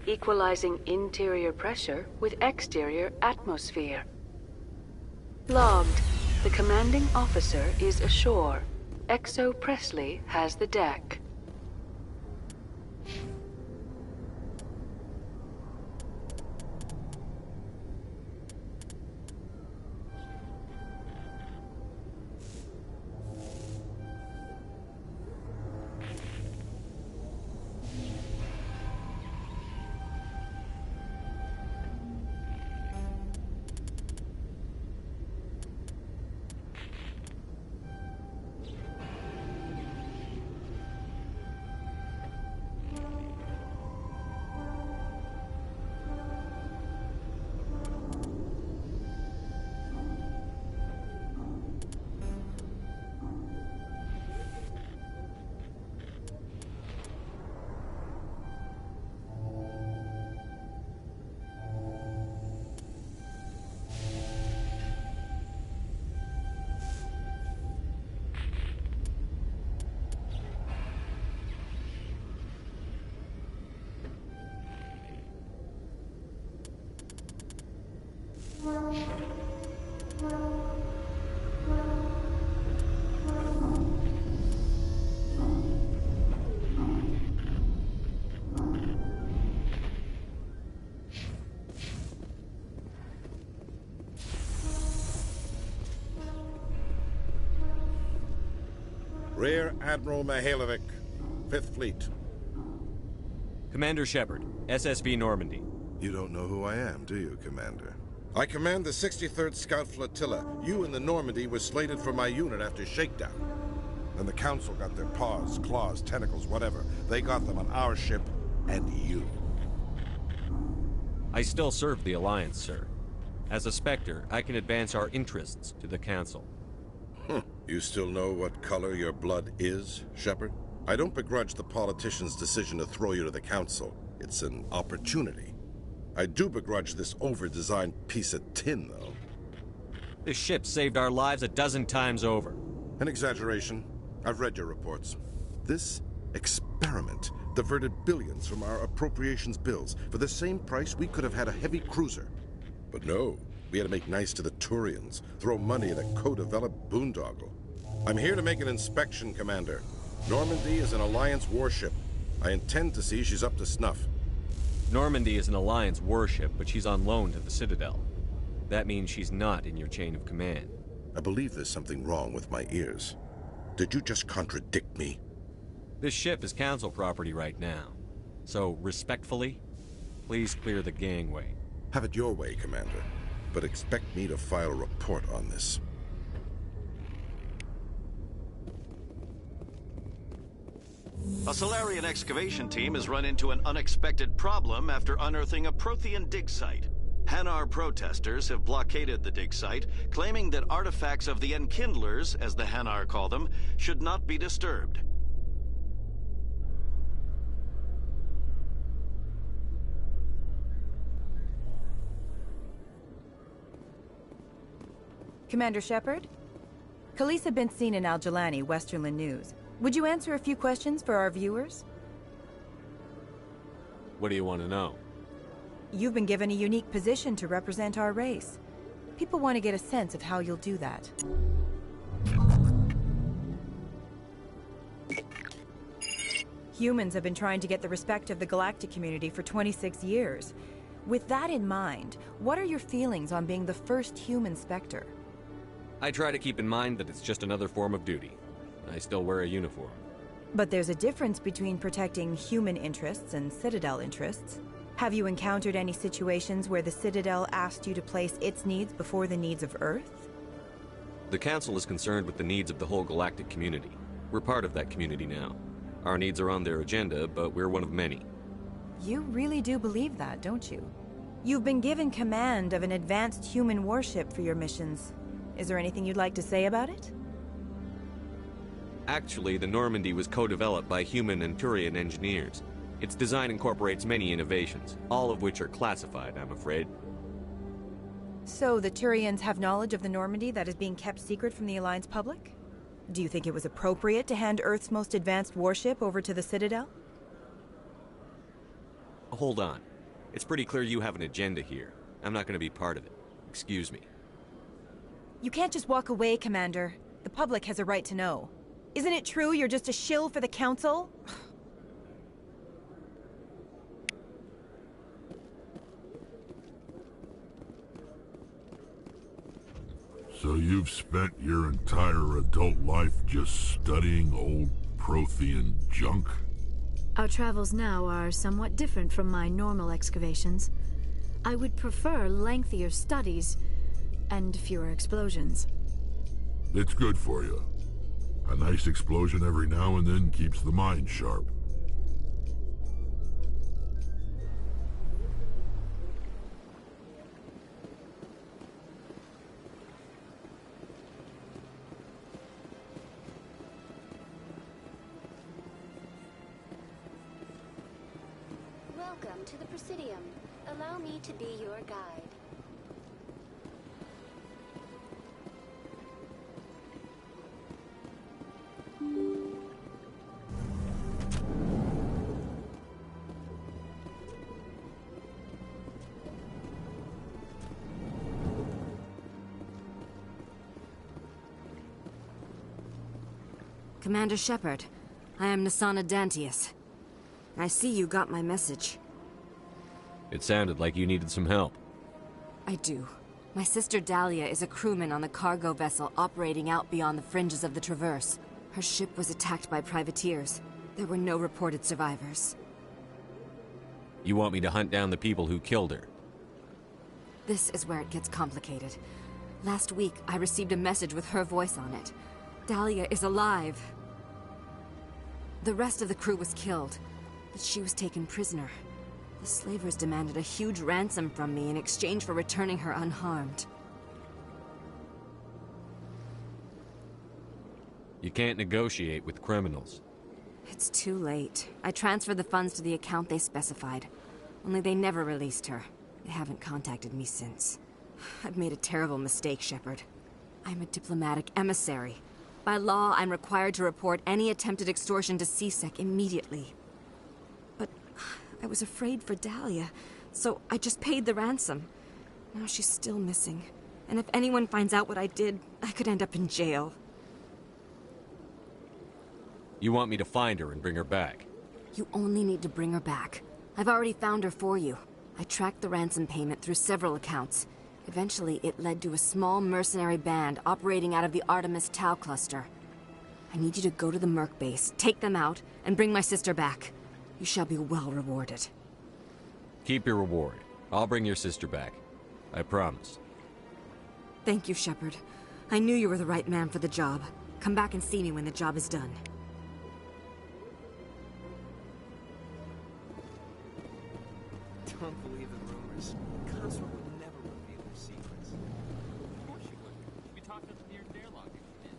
Equalizing interior pressure with exterior atmosphere. Logged. The commanding officer is ashore. Exo Presley has the deck. Rear Admiral Mihailovic, 5th Fleet. Commander Shepard, SSV Normandy. You don't know who I am, do you, Commander? I command the 63rd Scout Flotilla. You and the Normandy were slated for my unit after shakedown. Then the Council got their paws, claws, tentacles, whatever. They got them on our ship and you. I still serve the Alliance, sir. As a Spectre, I can advance our interests to the Council. You still know what color your blood is, Shepard? I don't begrudge the politician's decision to throw you to the Council. It's an opportunity. I do begrudge this over-designed piece of tin, though. This ship saved our lives a dozen times over. An exaggeration. I've read your reports. This experiment diverted billions from our appropriations bills. For the same price, we could have had a heavy cruiser. But no, we had to make nice to the Turians, throw money at a co-developed boondoggle. I'm here to make an inspection, Commander. Normandy is an Alliance warship. I intend to see she's up to snuff. Normandy is an Alliance warship, but she's on loan to the Citadel. That means she's not in your chain of command. I believe there's something wrong with my ears. Did you just contradict me? This ship is Council property right now. So, respectfully, please clear the gangway. Have it your way, Commander. But expect me to file a report on this. A Solarian excavation team has run into an unexpected problem after unearthing a Prothean dig site. Hanar protesters have blockaded the dig site, claiming that artifacts of the Enkindlers, as the Hanar call them, should not be disturbed. Commander Shepard? Khaleesa been seen in Al-Jalani, Westerland News. Would you answer a few questions for our viewers? What do you want to know? You've been given a unique position to represent our race. People want to get a sense of how you'll do that. Humans have been trying to get the respect of the galactic community for 26 years. With that in mind, what are your feelings on being the first human Spectre? I try to keep in mind that it's just another form of duty. I still wear a uniform. But there's a difference between protecting human interests and Citadel interests. Have you encountered any situations where the Citadel asked you to place its needs before the needs of Earth? The Council is concerned with the needs of the whole galactic community. We're part of that community now. Our needs are on their agenda, but we're one of many. You really do believe that, don't you? You've been given command of an advanced human warship for your missions. Is there anything you'd like to say about it? Actually, the Normandy was co-developed by human and Turian engineers. Its design incorporates many innovations, all of which are classified, I'm afraid. So the Turians have knowledge of the Normandy that is being kept secret from the Alliance public? Do you think it was appropriate to hand Earth's most advanced warship over to the Citadel? Hold on. It's pretty clear you have an agenda here. I'm not going to be part of it. Excuse me. You can't just walk away, Commander. The public has a right to know. Isn't it true you're just a shill for the Council? So you've spent your entire adult life just studying old Prothean junk? Our travels now are somewhat different from my normal excavations. I would prefer lengthier studies and fewer explosions. It's good for you. A nice explosion every now and then keeps the mind sharp. Welcome to the Presidium. Allow me to be your guide. Commander Shepard, I am Nasana Dantius. I see you got my message. It sounded like you needed some help. I do. My sister Dahlia is a crewman on the cargo vessel operating out beyond the fringes of the Traverse. Her ship was attacked by privateers. There were no reported survivors. You want me to hunt down the people who killed her? This is where it gets complicated. Last week, I received a message with her voice on it. Dahlia is alive. The rest of the crew was killed, but she was taken prisoner. The slavers demanded a huge ransom from me in exchange for returning her unharmed. You can't negotiate with criminals. It's too late. I transferred the funds to the account they specified. Only they never released her. They haven't contacted me since. I've made a terrible mistake, Shepard. I'm a diplomatic emissary. By law, I'm required to report any attempted extortion to CSEC immediately. But I was afraid for Dahlia, so I just paid the ransom. Now she's still missing. And if anyone finds out what I did, I could end up in jail. You want me to find her and bring her back? You only need to bring her back. I've already found her for you. I tracked the ransom payment through several accounts. Eventually, it led to a small mercenary band operating out of the Artemis Tau cluster. I need you to go to the Merc base, take them out, and bring my sister back. You shall be well rewarded. Keep your reward. I'll bring your sister back. I promise. Thank you, Shepard. I knew you were the right man for the job. Come back and see me when the job is done. Don't believe the rumors. Consort would never reveal their secrets. Of course you would. You'd be talking to the near airlock if you did.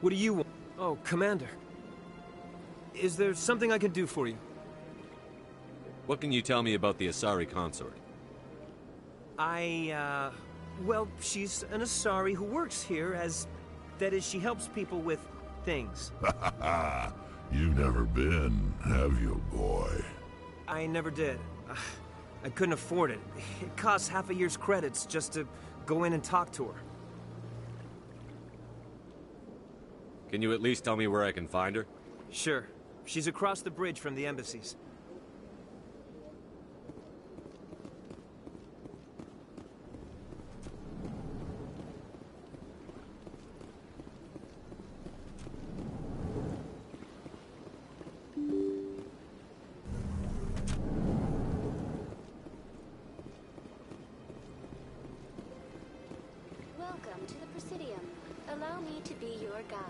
What do you want? Oh, Commander. Is there something I can do for you? What can you tell me about the Asari consort? Well, she's an Asari who works here as... That is, she helps people with things. You've never been, have you, boy? I never did. I couldn't afford it. It costs half a year's credits just to go in and talk to her. Can you at least tell me where I can find her? Sure. She's across the bridge from the embassies. Welcome to the Presidium. Allow me to be your guide.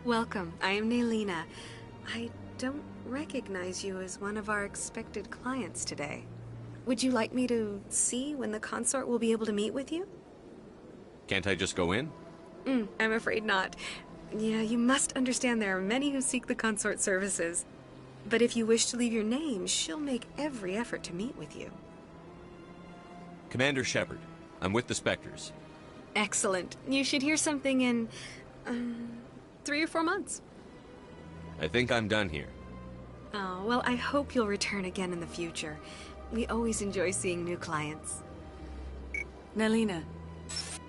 Welcome. I am Naylina. I don't recognize you as one of our expected clients today. Would you like me to see when the consort will be able to meet with you? Can't I just go in? I'm afraid not. Yeah, you must understand there are many who seek the consort services. But if you wish to leave your name, she'll make every effort to meet with you. Commander Shepard, I'm with the Spectres. Excellent. You should hear something in... 3 or 4 months. I think I'm done here. Oh, well, I hope you'll return again in the future. We always enjoy seeing new clients. Naylina.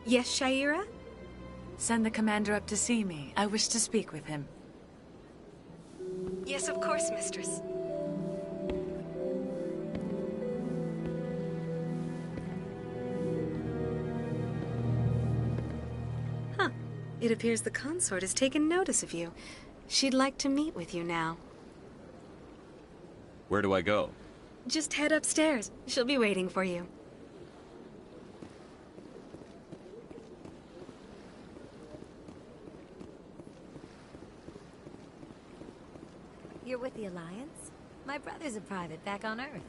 Yes, Shaira? Send the commander up to see me. I wish to speak with him. Yes, of course, mistress. Huh. It appears the consort has taken notice of you. She'd like to meet with you now. Where do I go? Just head upstairs. She'll be waiting for you. You're with the Alliance? My brother's a private back on Earth.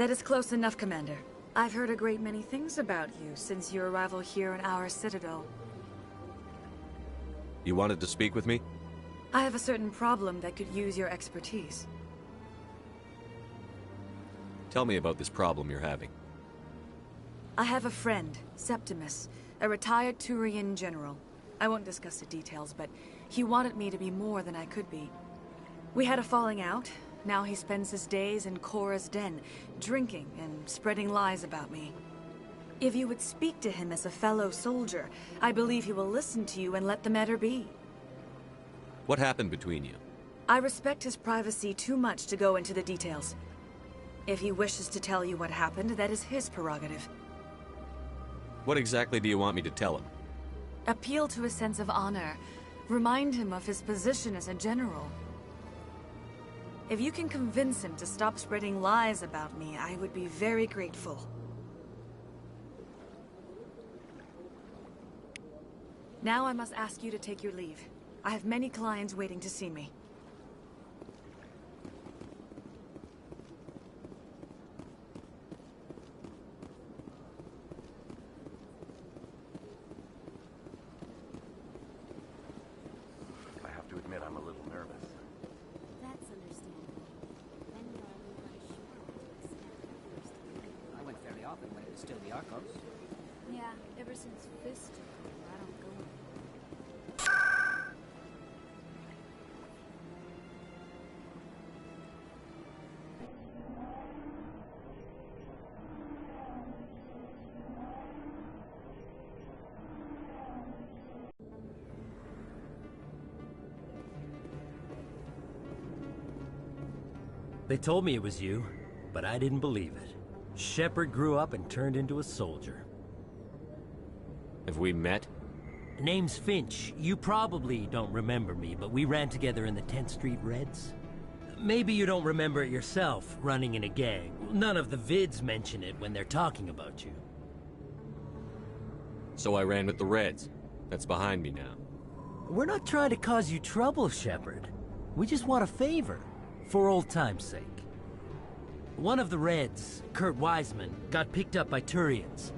That is close enough, Commander. I've heard a great many things about you since your arrival here in our citadel. You wanted to speak with me? I have a certain problem that could use your expertise. Tell me about this problem you're having. I have a friend, Septimus, a retired Turian general. I won't discuss the details, but he wanted me to be more than I could be. We had a falling out. Now he spends his days in Cora's den, drinking and spreading lies about me. If you would speak to him as a fellow soldier, I believe he will listen to you and let the matter be. What happened between you? I respect his privacy too much to go into the details. If he wishes to tell you what happened, that is his prerogative. What exactly do you want me to tell him? Appeal to his sense of honor. Remind him of his position as a general. If you can convince him to stop spreading lies about me, I would be very grateful. Now I must ask you to take your leave. I have many clients waiting to see me. I have to admit I'm a little nervous. That's understandable. Vanguard were unsure what to expect at first. I went fairly often when it was still the Arcos. Yeah, ever since Fist took over, I don't go anymore. They told me it was you, but I didn't believe it. Shepard grew up and turned into a soldier. Have we met? Name's Finch. You probably don't remember me, but we ran together in the 10th Street Reds. Maybe you don't remember it yourself, running in a gang. None of the vids mention it when they're talking about you. So I ran with the Reds. That's behind me now. We're not trying to cause you trouble, Shepard. We just want a favor, for old time's sake. One of the Reds, Kurt Wiseman, got picked up by Turians.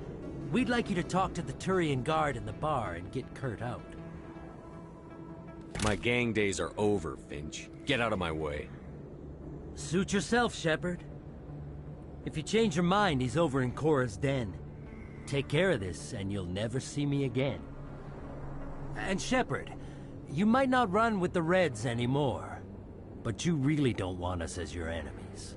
We'd like you to talk to the Turian guard in the bar and get Kurt out. My gang days are over, Finch. Get out of my way. Suit yourself, Shepard. If you change your mind, he's over in Cora's den. Take care of this, and you'll never see me again. And Shepard, you might not run with the Reds anymore, but you really don't want us as your enemies.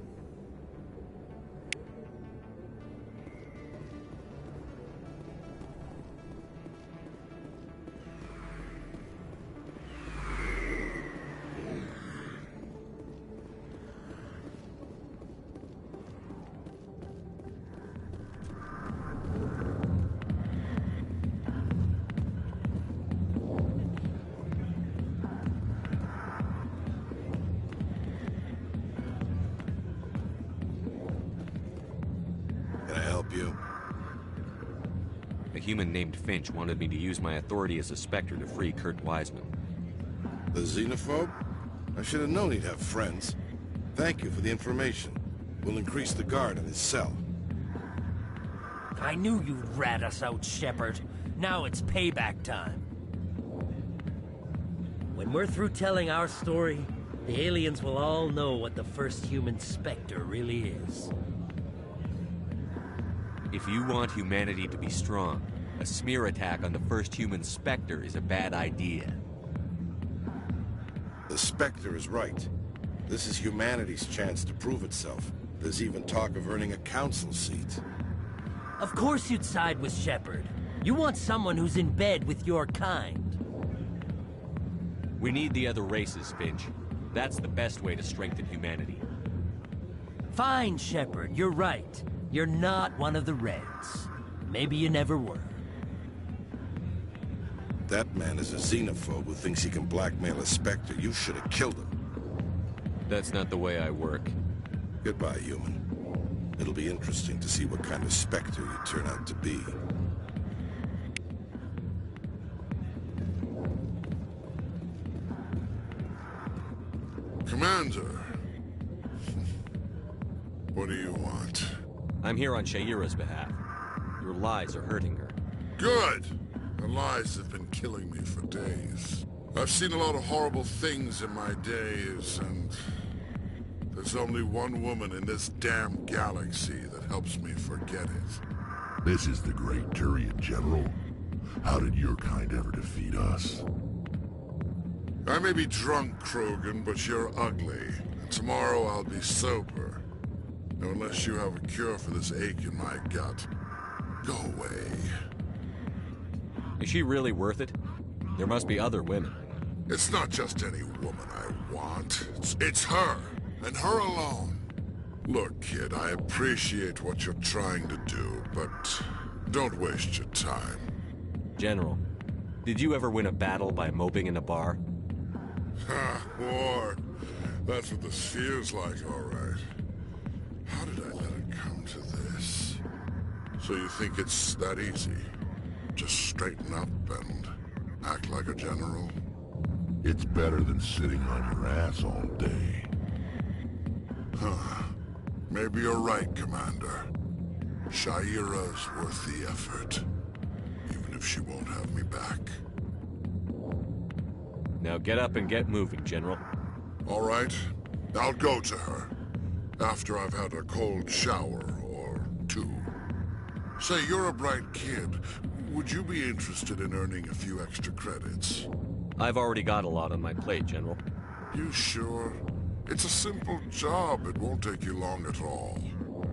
A human named Finch wanted me to use my authority as a Spectre to free Kurt Wiseman. The xenophobe? I should have known he'd have friends. Thank you for the information. We'll increase the guard in his cell. I knew you'd rat us out, Shepard. Now it's payback time. When we're through telling our story, the aliens will all know what the first human Spectre really is. If you want humanity to be strong, a smear attack on the first human Spectre is a bad idea. The Spectre is right. This is humanity's chance to prove itself. There's even talk of earning a council seat. Of course you'd side with Shepard. You want someone who's in bed with your kind. We need the other races, Finch. That's the best way to strengthen humanity. Fine, Shepard, you're right. You're not one of the Reds. Maybe you never were. That man is a xenophobe who thinks he can blackmail a Spectre. You should have killed him. That's not the way I work. Goodbye, human. It'll be interesting to see what kind of Spectre you turn out to be. Commander, what do you want? I'm here on Sha'ira's behalf. Your lies are hurting her. Good! Her lies have been killing me for days. I've seen a lot of horrible things in my days, and there's only one woman in this damn galaxy that helps me forget it. This is the great Turian General. How did your kind ever defeat us? I may be drunk, Krogan, but you're ugly. And tomorrow I'll be sober. Now, unless you have a cure for this ache in my gut, go away. Is she really worth it? There must be other women. It's not just any woman I want. It's her, and her alone. Look, kid, I appreciate what you're trying to do, but don't waste your time. General, did you ever win a battle by moping in a bar? Ha, war. That's what this feels like, all right. How did I let it come to this? So you think it's that easy? Just straighten up and act like a general? It's better than sitting on your ass all day. Huh. Maybe you're right, Commander. Sha'ira's worth the effort. Even if she won't have me back. Now get up and get moving, General. All right. I'll go to her. After I've had a cold shower or two. Say, you're a bright kid. Would you be interested in earning a few extra credits? I've already got a lot on my plate, General. You sure? It's a simple job. It won't take you long at all.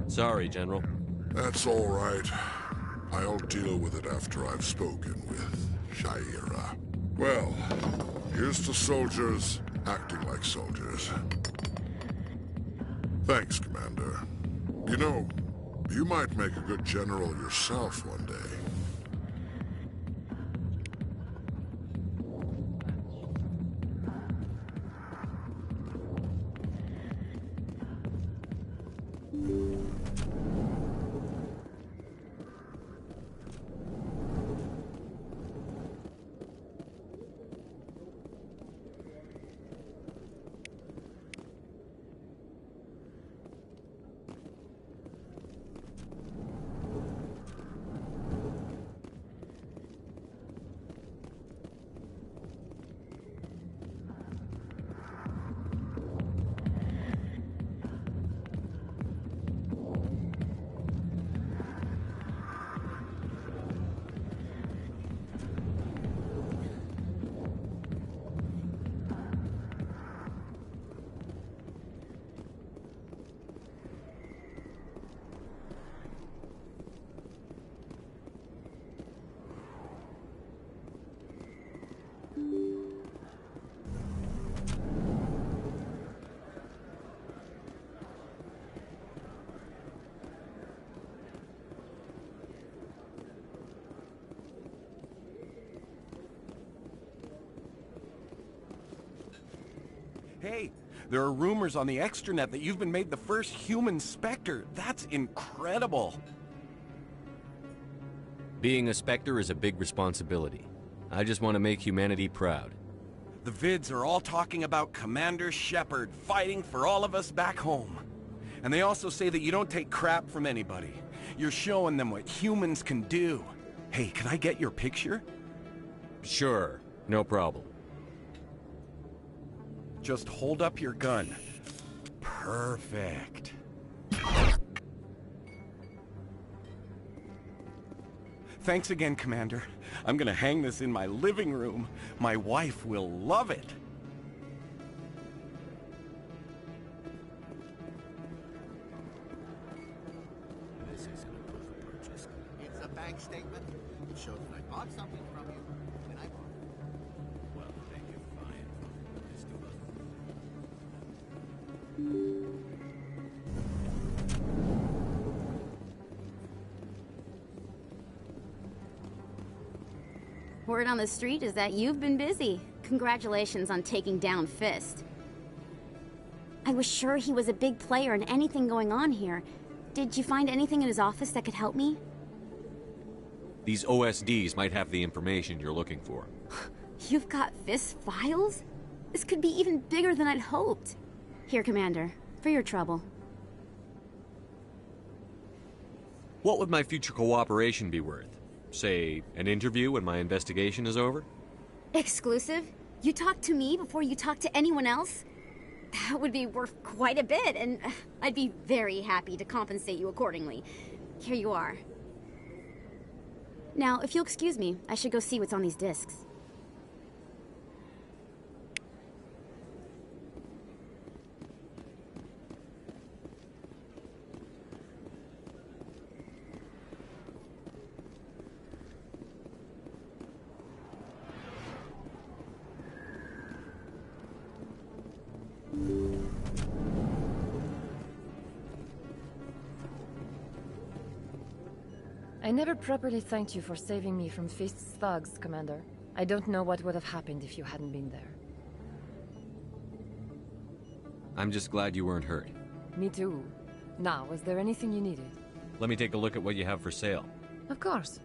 Sorry, General. That's all right. I'll deal with it after I've spoken with Sha'ira. Well, here's to soldiers acting like soldiers. Thanks, Commander. You know, you might make a good general yourself one day. Hey, there are rumors on the extranet that you've been made the first human Spectre. That's incredible. Being a Spectre is a big responsibility. I just want to make humanity proud. The vids are all talking about Commander Shepard fighting for all of us back home. And they also say that you don't take crap from anybody. You're showing them what humans can do. Hey, can I get your picture? Sure, no problem. Just hold up your gun. Perfect. Thanks again, Commander. I'm gonna hang this in my living room. My wife will love it. This isn't a proof of purchase. It's a bank statement. It shows that I bought something from you when I bought it. Well, thank you, fine. Let's do it. Word on the street is that you've been busy. Congratulations on taking down Fist. I was sure he was a big player in anything going on here. Did you find anything in his office that could help me? These OSDs might have the information you're looking for. You've got Fist files? This could be even bigger than I'd hoped. Here, Commander, for your trouble. What would my future cooperation be worth? Say, an interview when my investigation is over? Exclusive? You talk to me before you talk to anyone else? That would be worth quite a bit, and I'd be very happy to compensate you accordingly. Here you are. Now, if you'll excuse me, I should go see what's on these discs. I never properly thanked you for saving me from Fist's thugs, Commander. I don't know what would have happened if you hadn't been there. I'm just glad you weren't hurt. Me too. Now, was there anything you needed? Let me take a look at what you have for sale. Of course.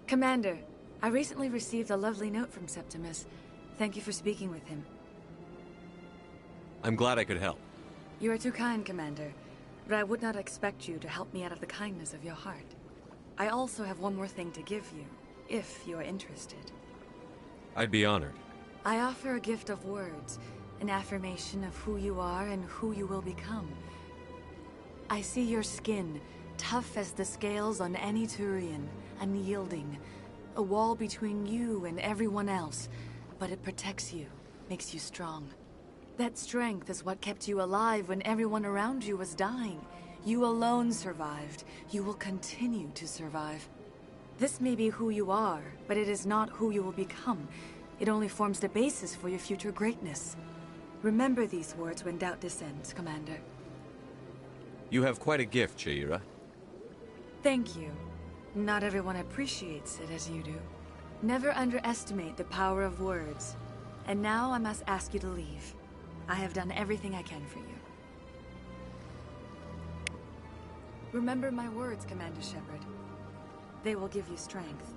Commander, I recently received a lovely note from Septimus. Thank you for speaking with him. I'm glad I could help. You are too kind, Commander. But I would not expect you to help me out of the kindness of your heart. I also have one more thing to give you, if you are interested. I'd be honored. I offer a gift of words, an affirmation of who you are and who you will become. I see your skin, tough as the scales on any Turian, unyielding, a wall between you and everyone else, but it protects you, makes you strong. That strength is what kept you alive when everyone around you was dying. You alone survived. You will continue to survive. This may be who you are, but it is not who you will become. It only forms the basis for your future greatness. Remember these words when doubt descends, Commander. You have quite a gift, Sha'ira. Thank you. Not everyone appreciates it as you do. Never underestimate the power of words. And now I must ask you to leave. I have done everything I can for you. Remember my words, Commander Shepard. They will give you strength.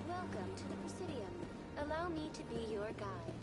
Welcome to the Presidium. Allow me to be your guide.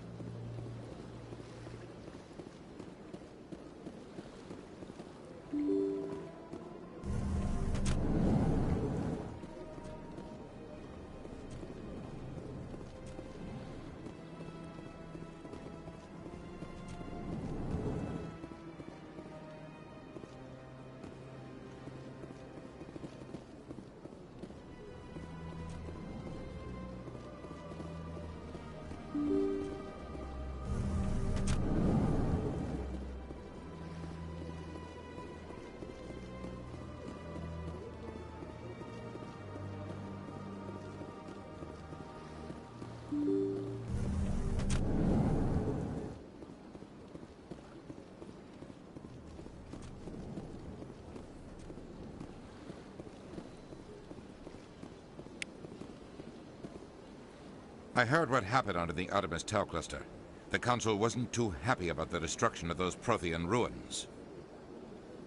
I heard what happened under the Artemis Tau cluster. The Council wasn't too happy about the destruction of those Prothean ruins.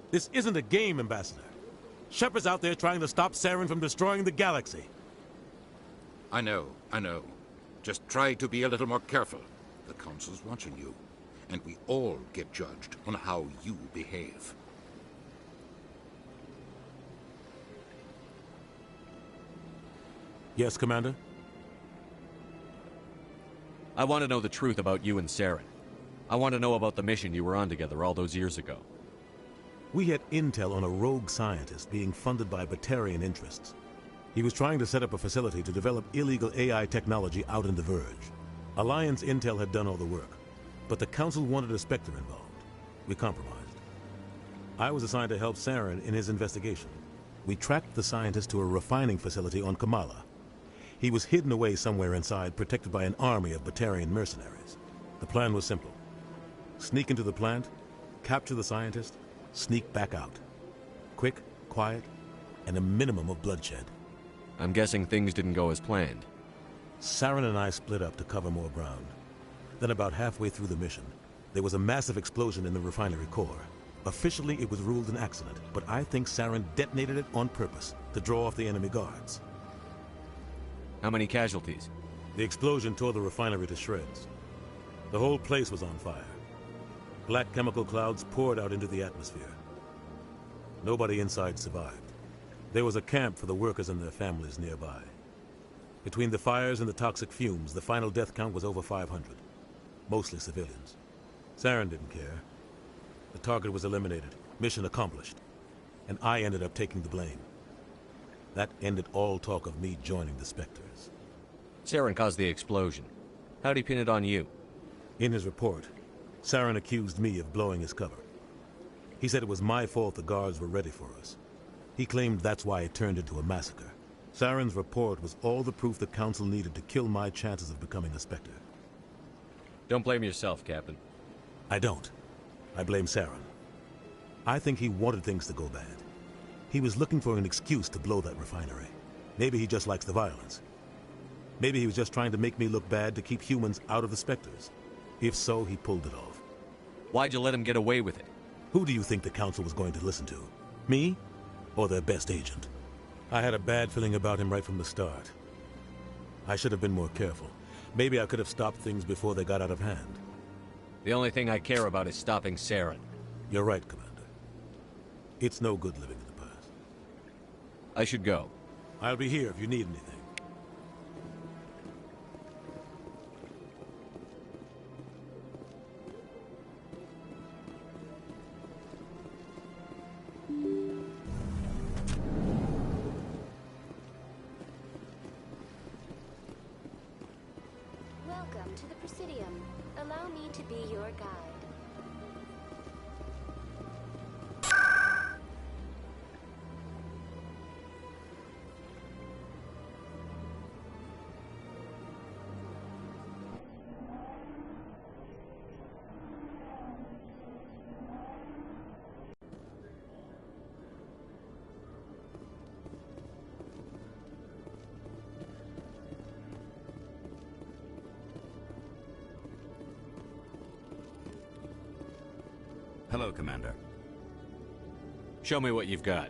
This isn't a game, Ambassador. Shepard's out there trying to stop Saren from destroying the galaxy. I know. Just try to be a little more careful. The Council's watching you, and we all get judged on how you behave. Yes, Commander? I want to know the truth about you and Saren. I want to know about the mission you were on together all those years ago. We had intel on a rogue scientist being funded by Batarian interests. He was trying to set up a facility to develop illegal AI technology out in the Verge. Alliance intel had done all the work, but the Council wanted a Spectre involved. We compromised. I was assigned to help Saren in his investigation. We tracked the scientist to a refining facility on Kamala. He was hidden away somewhere inside, protected by an army of Batarian mercenaries. The plan was simple. Sneak into the plant, capture the scientist, sneak back out. Quick, quiet, and a minimum of bloodshed. I'm guessing things didn't go as planned. Saren and I split up to cover more ground. Then about halfway through the mission, there was a massive explosion in the refinery core. Officially, it was ruled an accident, but I think Saren detonated it on purpose to draw off the enemy guards. How many casualties? The explosion tore the refinery to shreds. The whole place was on fire. Black chemical clouds poured out into the atmosphere. Nobody inside survived. There was a camp for the workers and their families nearby. Between the fires and the toxic fumes, the final death count was over 500. Mostly civilians. Saren didn't care. The target was eliminated, mission accomplished. And I ended up taking the blame. That ended all talk of me joining the Spectres. Saren caused the explosion. How'd he pin it on you? In his report, Saren accused me of blowing his cover. He said it was my fault the guards were ready for us. He claimed that's why it turned into a massacre. Saren's report was all the proof the Council needed to kill my chances of becoming a Spectre. Don't blame yourself, Captain. I don't. I blame Saren. I think he wanted things to go bad. He was looking for an excuse to blow that refinery. Maybe he just likes the violence. Maybe he was just trying to make me look bad to keep humans out of the Spectres. If so, he pulled it off. Why'd you let him get away with it? Who do you think the Council was going to listen to? Me? Or their best agent? I had a bad feeling about him right from the start. I should have been more careful. Maybe I could have stopped things before they got out of hand. The only thing I care about is stopping Saren. You're right, Commander. It's no good living in the past. I should go. I'll be here if you need anything. Welcome to the Presidium. Allow me to be your guide. Hello, Commander. Show me what you've got.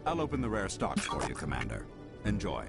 I'll open the rare stocks for you, Commander. Enjoy.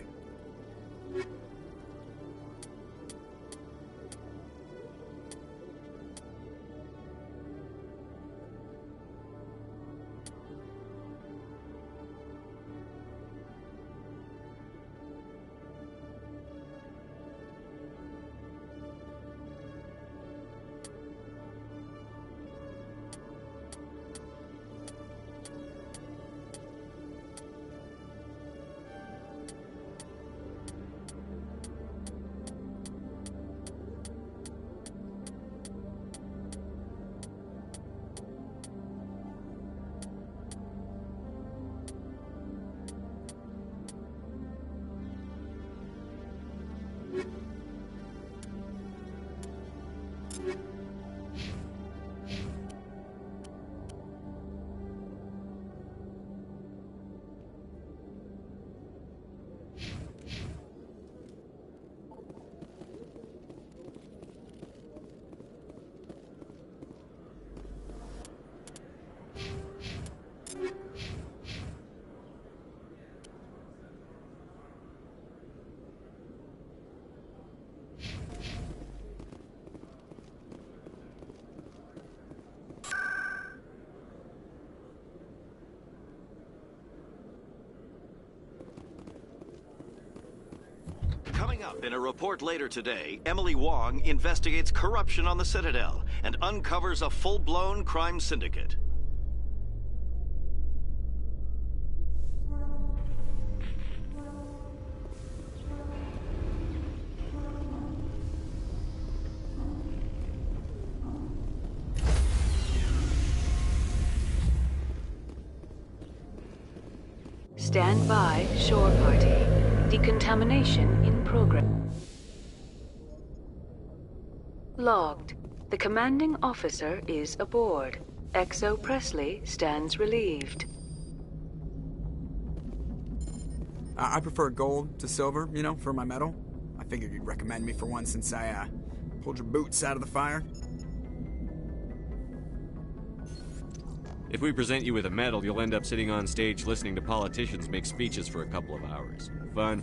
Coming up in a report later today, Emily Wong investigates corruption on the Citadel and uncovers a full-blown crime syndicate. Stand by, shore party. Decontamination in progress. Logged. The commanding officer is aboard. XO Presley stands relieved. I prefer gold to silver, you know, for my medal. I figured you'd recommend me for one since I, pulled your boots out of the fire. If we present you with a medal, you'll end up sitting on stage listening to politicians make speeches for a couple of hours. Fun.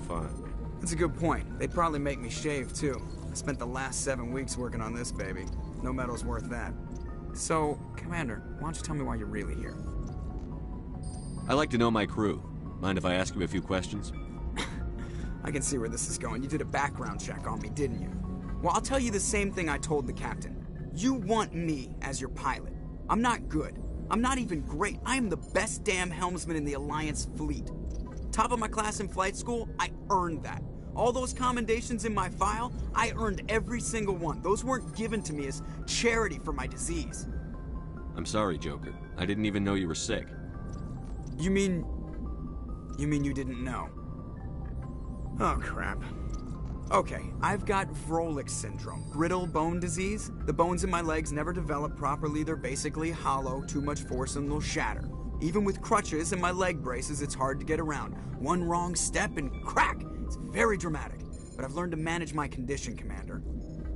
That's a good point. They'd probably make me shave, too. I spent the last 7 weeks working on this baby. No medal's worth that. So, Commander, why don't you tell me why you're really here? I like to know my crew. Mind if I ask you a few questions? I can see where this is going. You did a background check on me, didn't you? Well, I'll tell you the same thing I told the captain. You want me as your pilot. I'm not good. I'm not even great. I am the best damn helmsman in the Alliance fleet. Top of my class in flight school, I earned that. All those commendations in my file, I earned every single one. Those weren't given to me as charity for my disease. I'm sorry, Joker. I didn't even know you were sick. You mean you didn't know? Oh, crap. Okay, I've got Vrolik syndrome, brittle bone disease. The bones in my legs never develop properly. They're basically hollow, too much force and they'll shatter. Even with crutches and my leg braces, it's hard to get around. One wrong step and crack! It's very dramatic. But I've learned to manage my condition, Commander.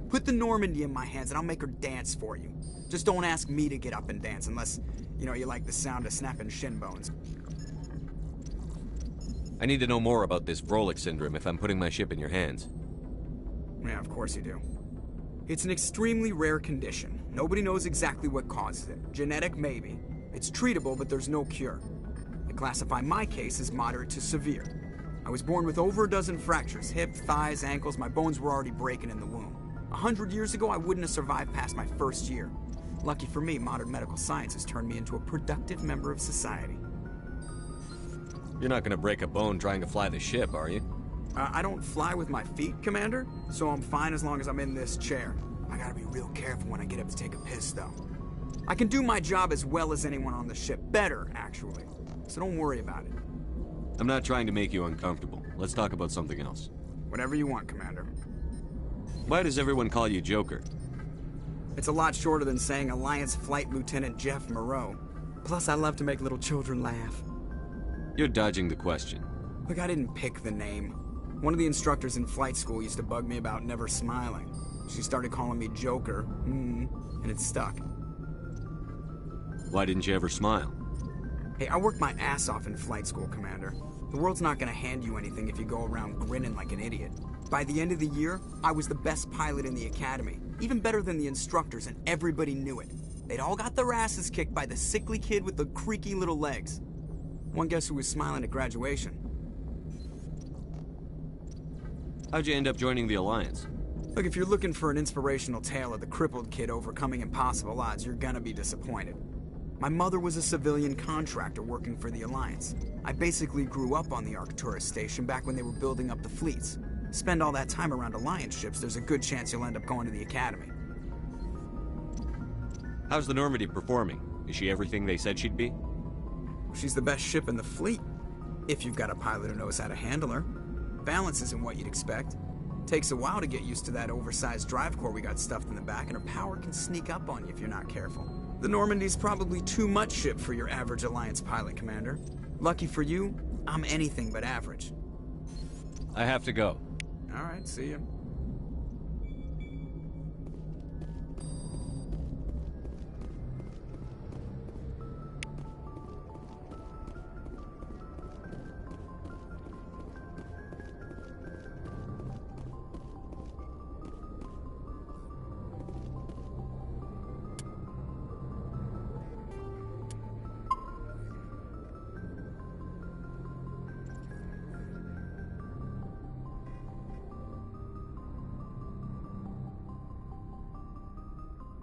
Put the Normandy in my hands and I'll make her dance for you. Just don't ask me to get up and dance unless, you know, you like the sound of snapping shin bones. I need to know more about this Vrolik syndrome if I'm putting my ship in your hands. Yeah, of course you do. It's an extremely rare condition. Nobody knows exactly what causes it. Genetic, maybe. It's treatable, but there's no cure. I classify my case as moderate to severe. I was born with over a dozen fractures, hips, thighs, ankles. My bones were already breaking in the womb. 100 years ago, I wouldn't have survived past my first year. Lucky for me, modern medical science has turned me into a productive member of society. You're not gonna break a bone trying to fly the ship, are you? I don't fly with my feet, Commander, so I'm fine as long as I'm in this chair. I gotta be real careful when I get up to take a piss, though. I can do my job as well as anyone on the ship. Better, actually. So don't worry about it. I'm not trying to make you uncomfortable. Let's talk about something else. Whatever you want, Commander. Why does everyone call you Joker? It's a lot shorter than saying Alliance Flight Lieutenant Jeff Moreau. Plus, I love to make little children laugh. You're dodging the question. Look, I didn't pick the name. One of the instructors in flight school used to bug me about never smiling. She started calling me Joker, and it stuck. Why didn't you ever smile? Hey, I worked my ass off in flight school, Commander. The world's not gonna hand you anything if you go around grinning like an idiot. By the end of the year, I was the best pilot in the academy, even better than the instructors, and everybody knew it. They'd all got their asses kicked by the sickly kid with the creaky little legs. One guess who was smiling at graduation? How'd you end up joining the Alliance? Look, if you're looking for an inspirational tale of the crippled kid overcoming impossible odds, you're gonna be disappointed. My mother was a civilian contractor working for the Alliance. I basically grew up on the Arcturus station back when they were building up the fleets. Spend all that time around Alliance ships, there's a good chance you'll end up going to the Academy. How's the Normandy performing? Is she everything they said she'd be? She's the best ship in the fleet, if you've got a pilot who knows how to handle her. Balance isn't what you'd expect. Takes a while to get used to that oversized drive core we got stuffed in the back, and her power can sneak up on you if you're not careful. The Normandy's probably too much ship for your average Alliance pilot, Commander. Lucky for you, I'm anything but average. I have to go. All right, see ya.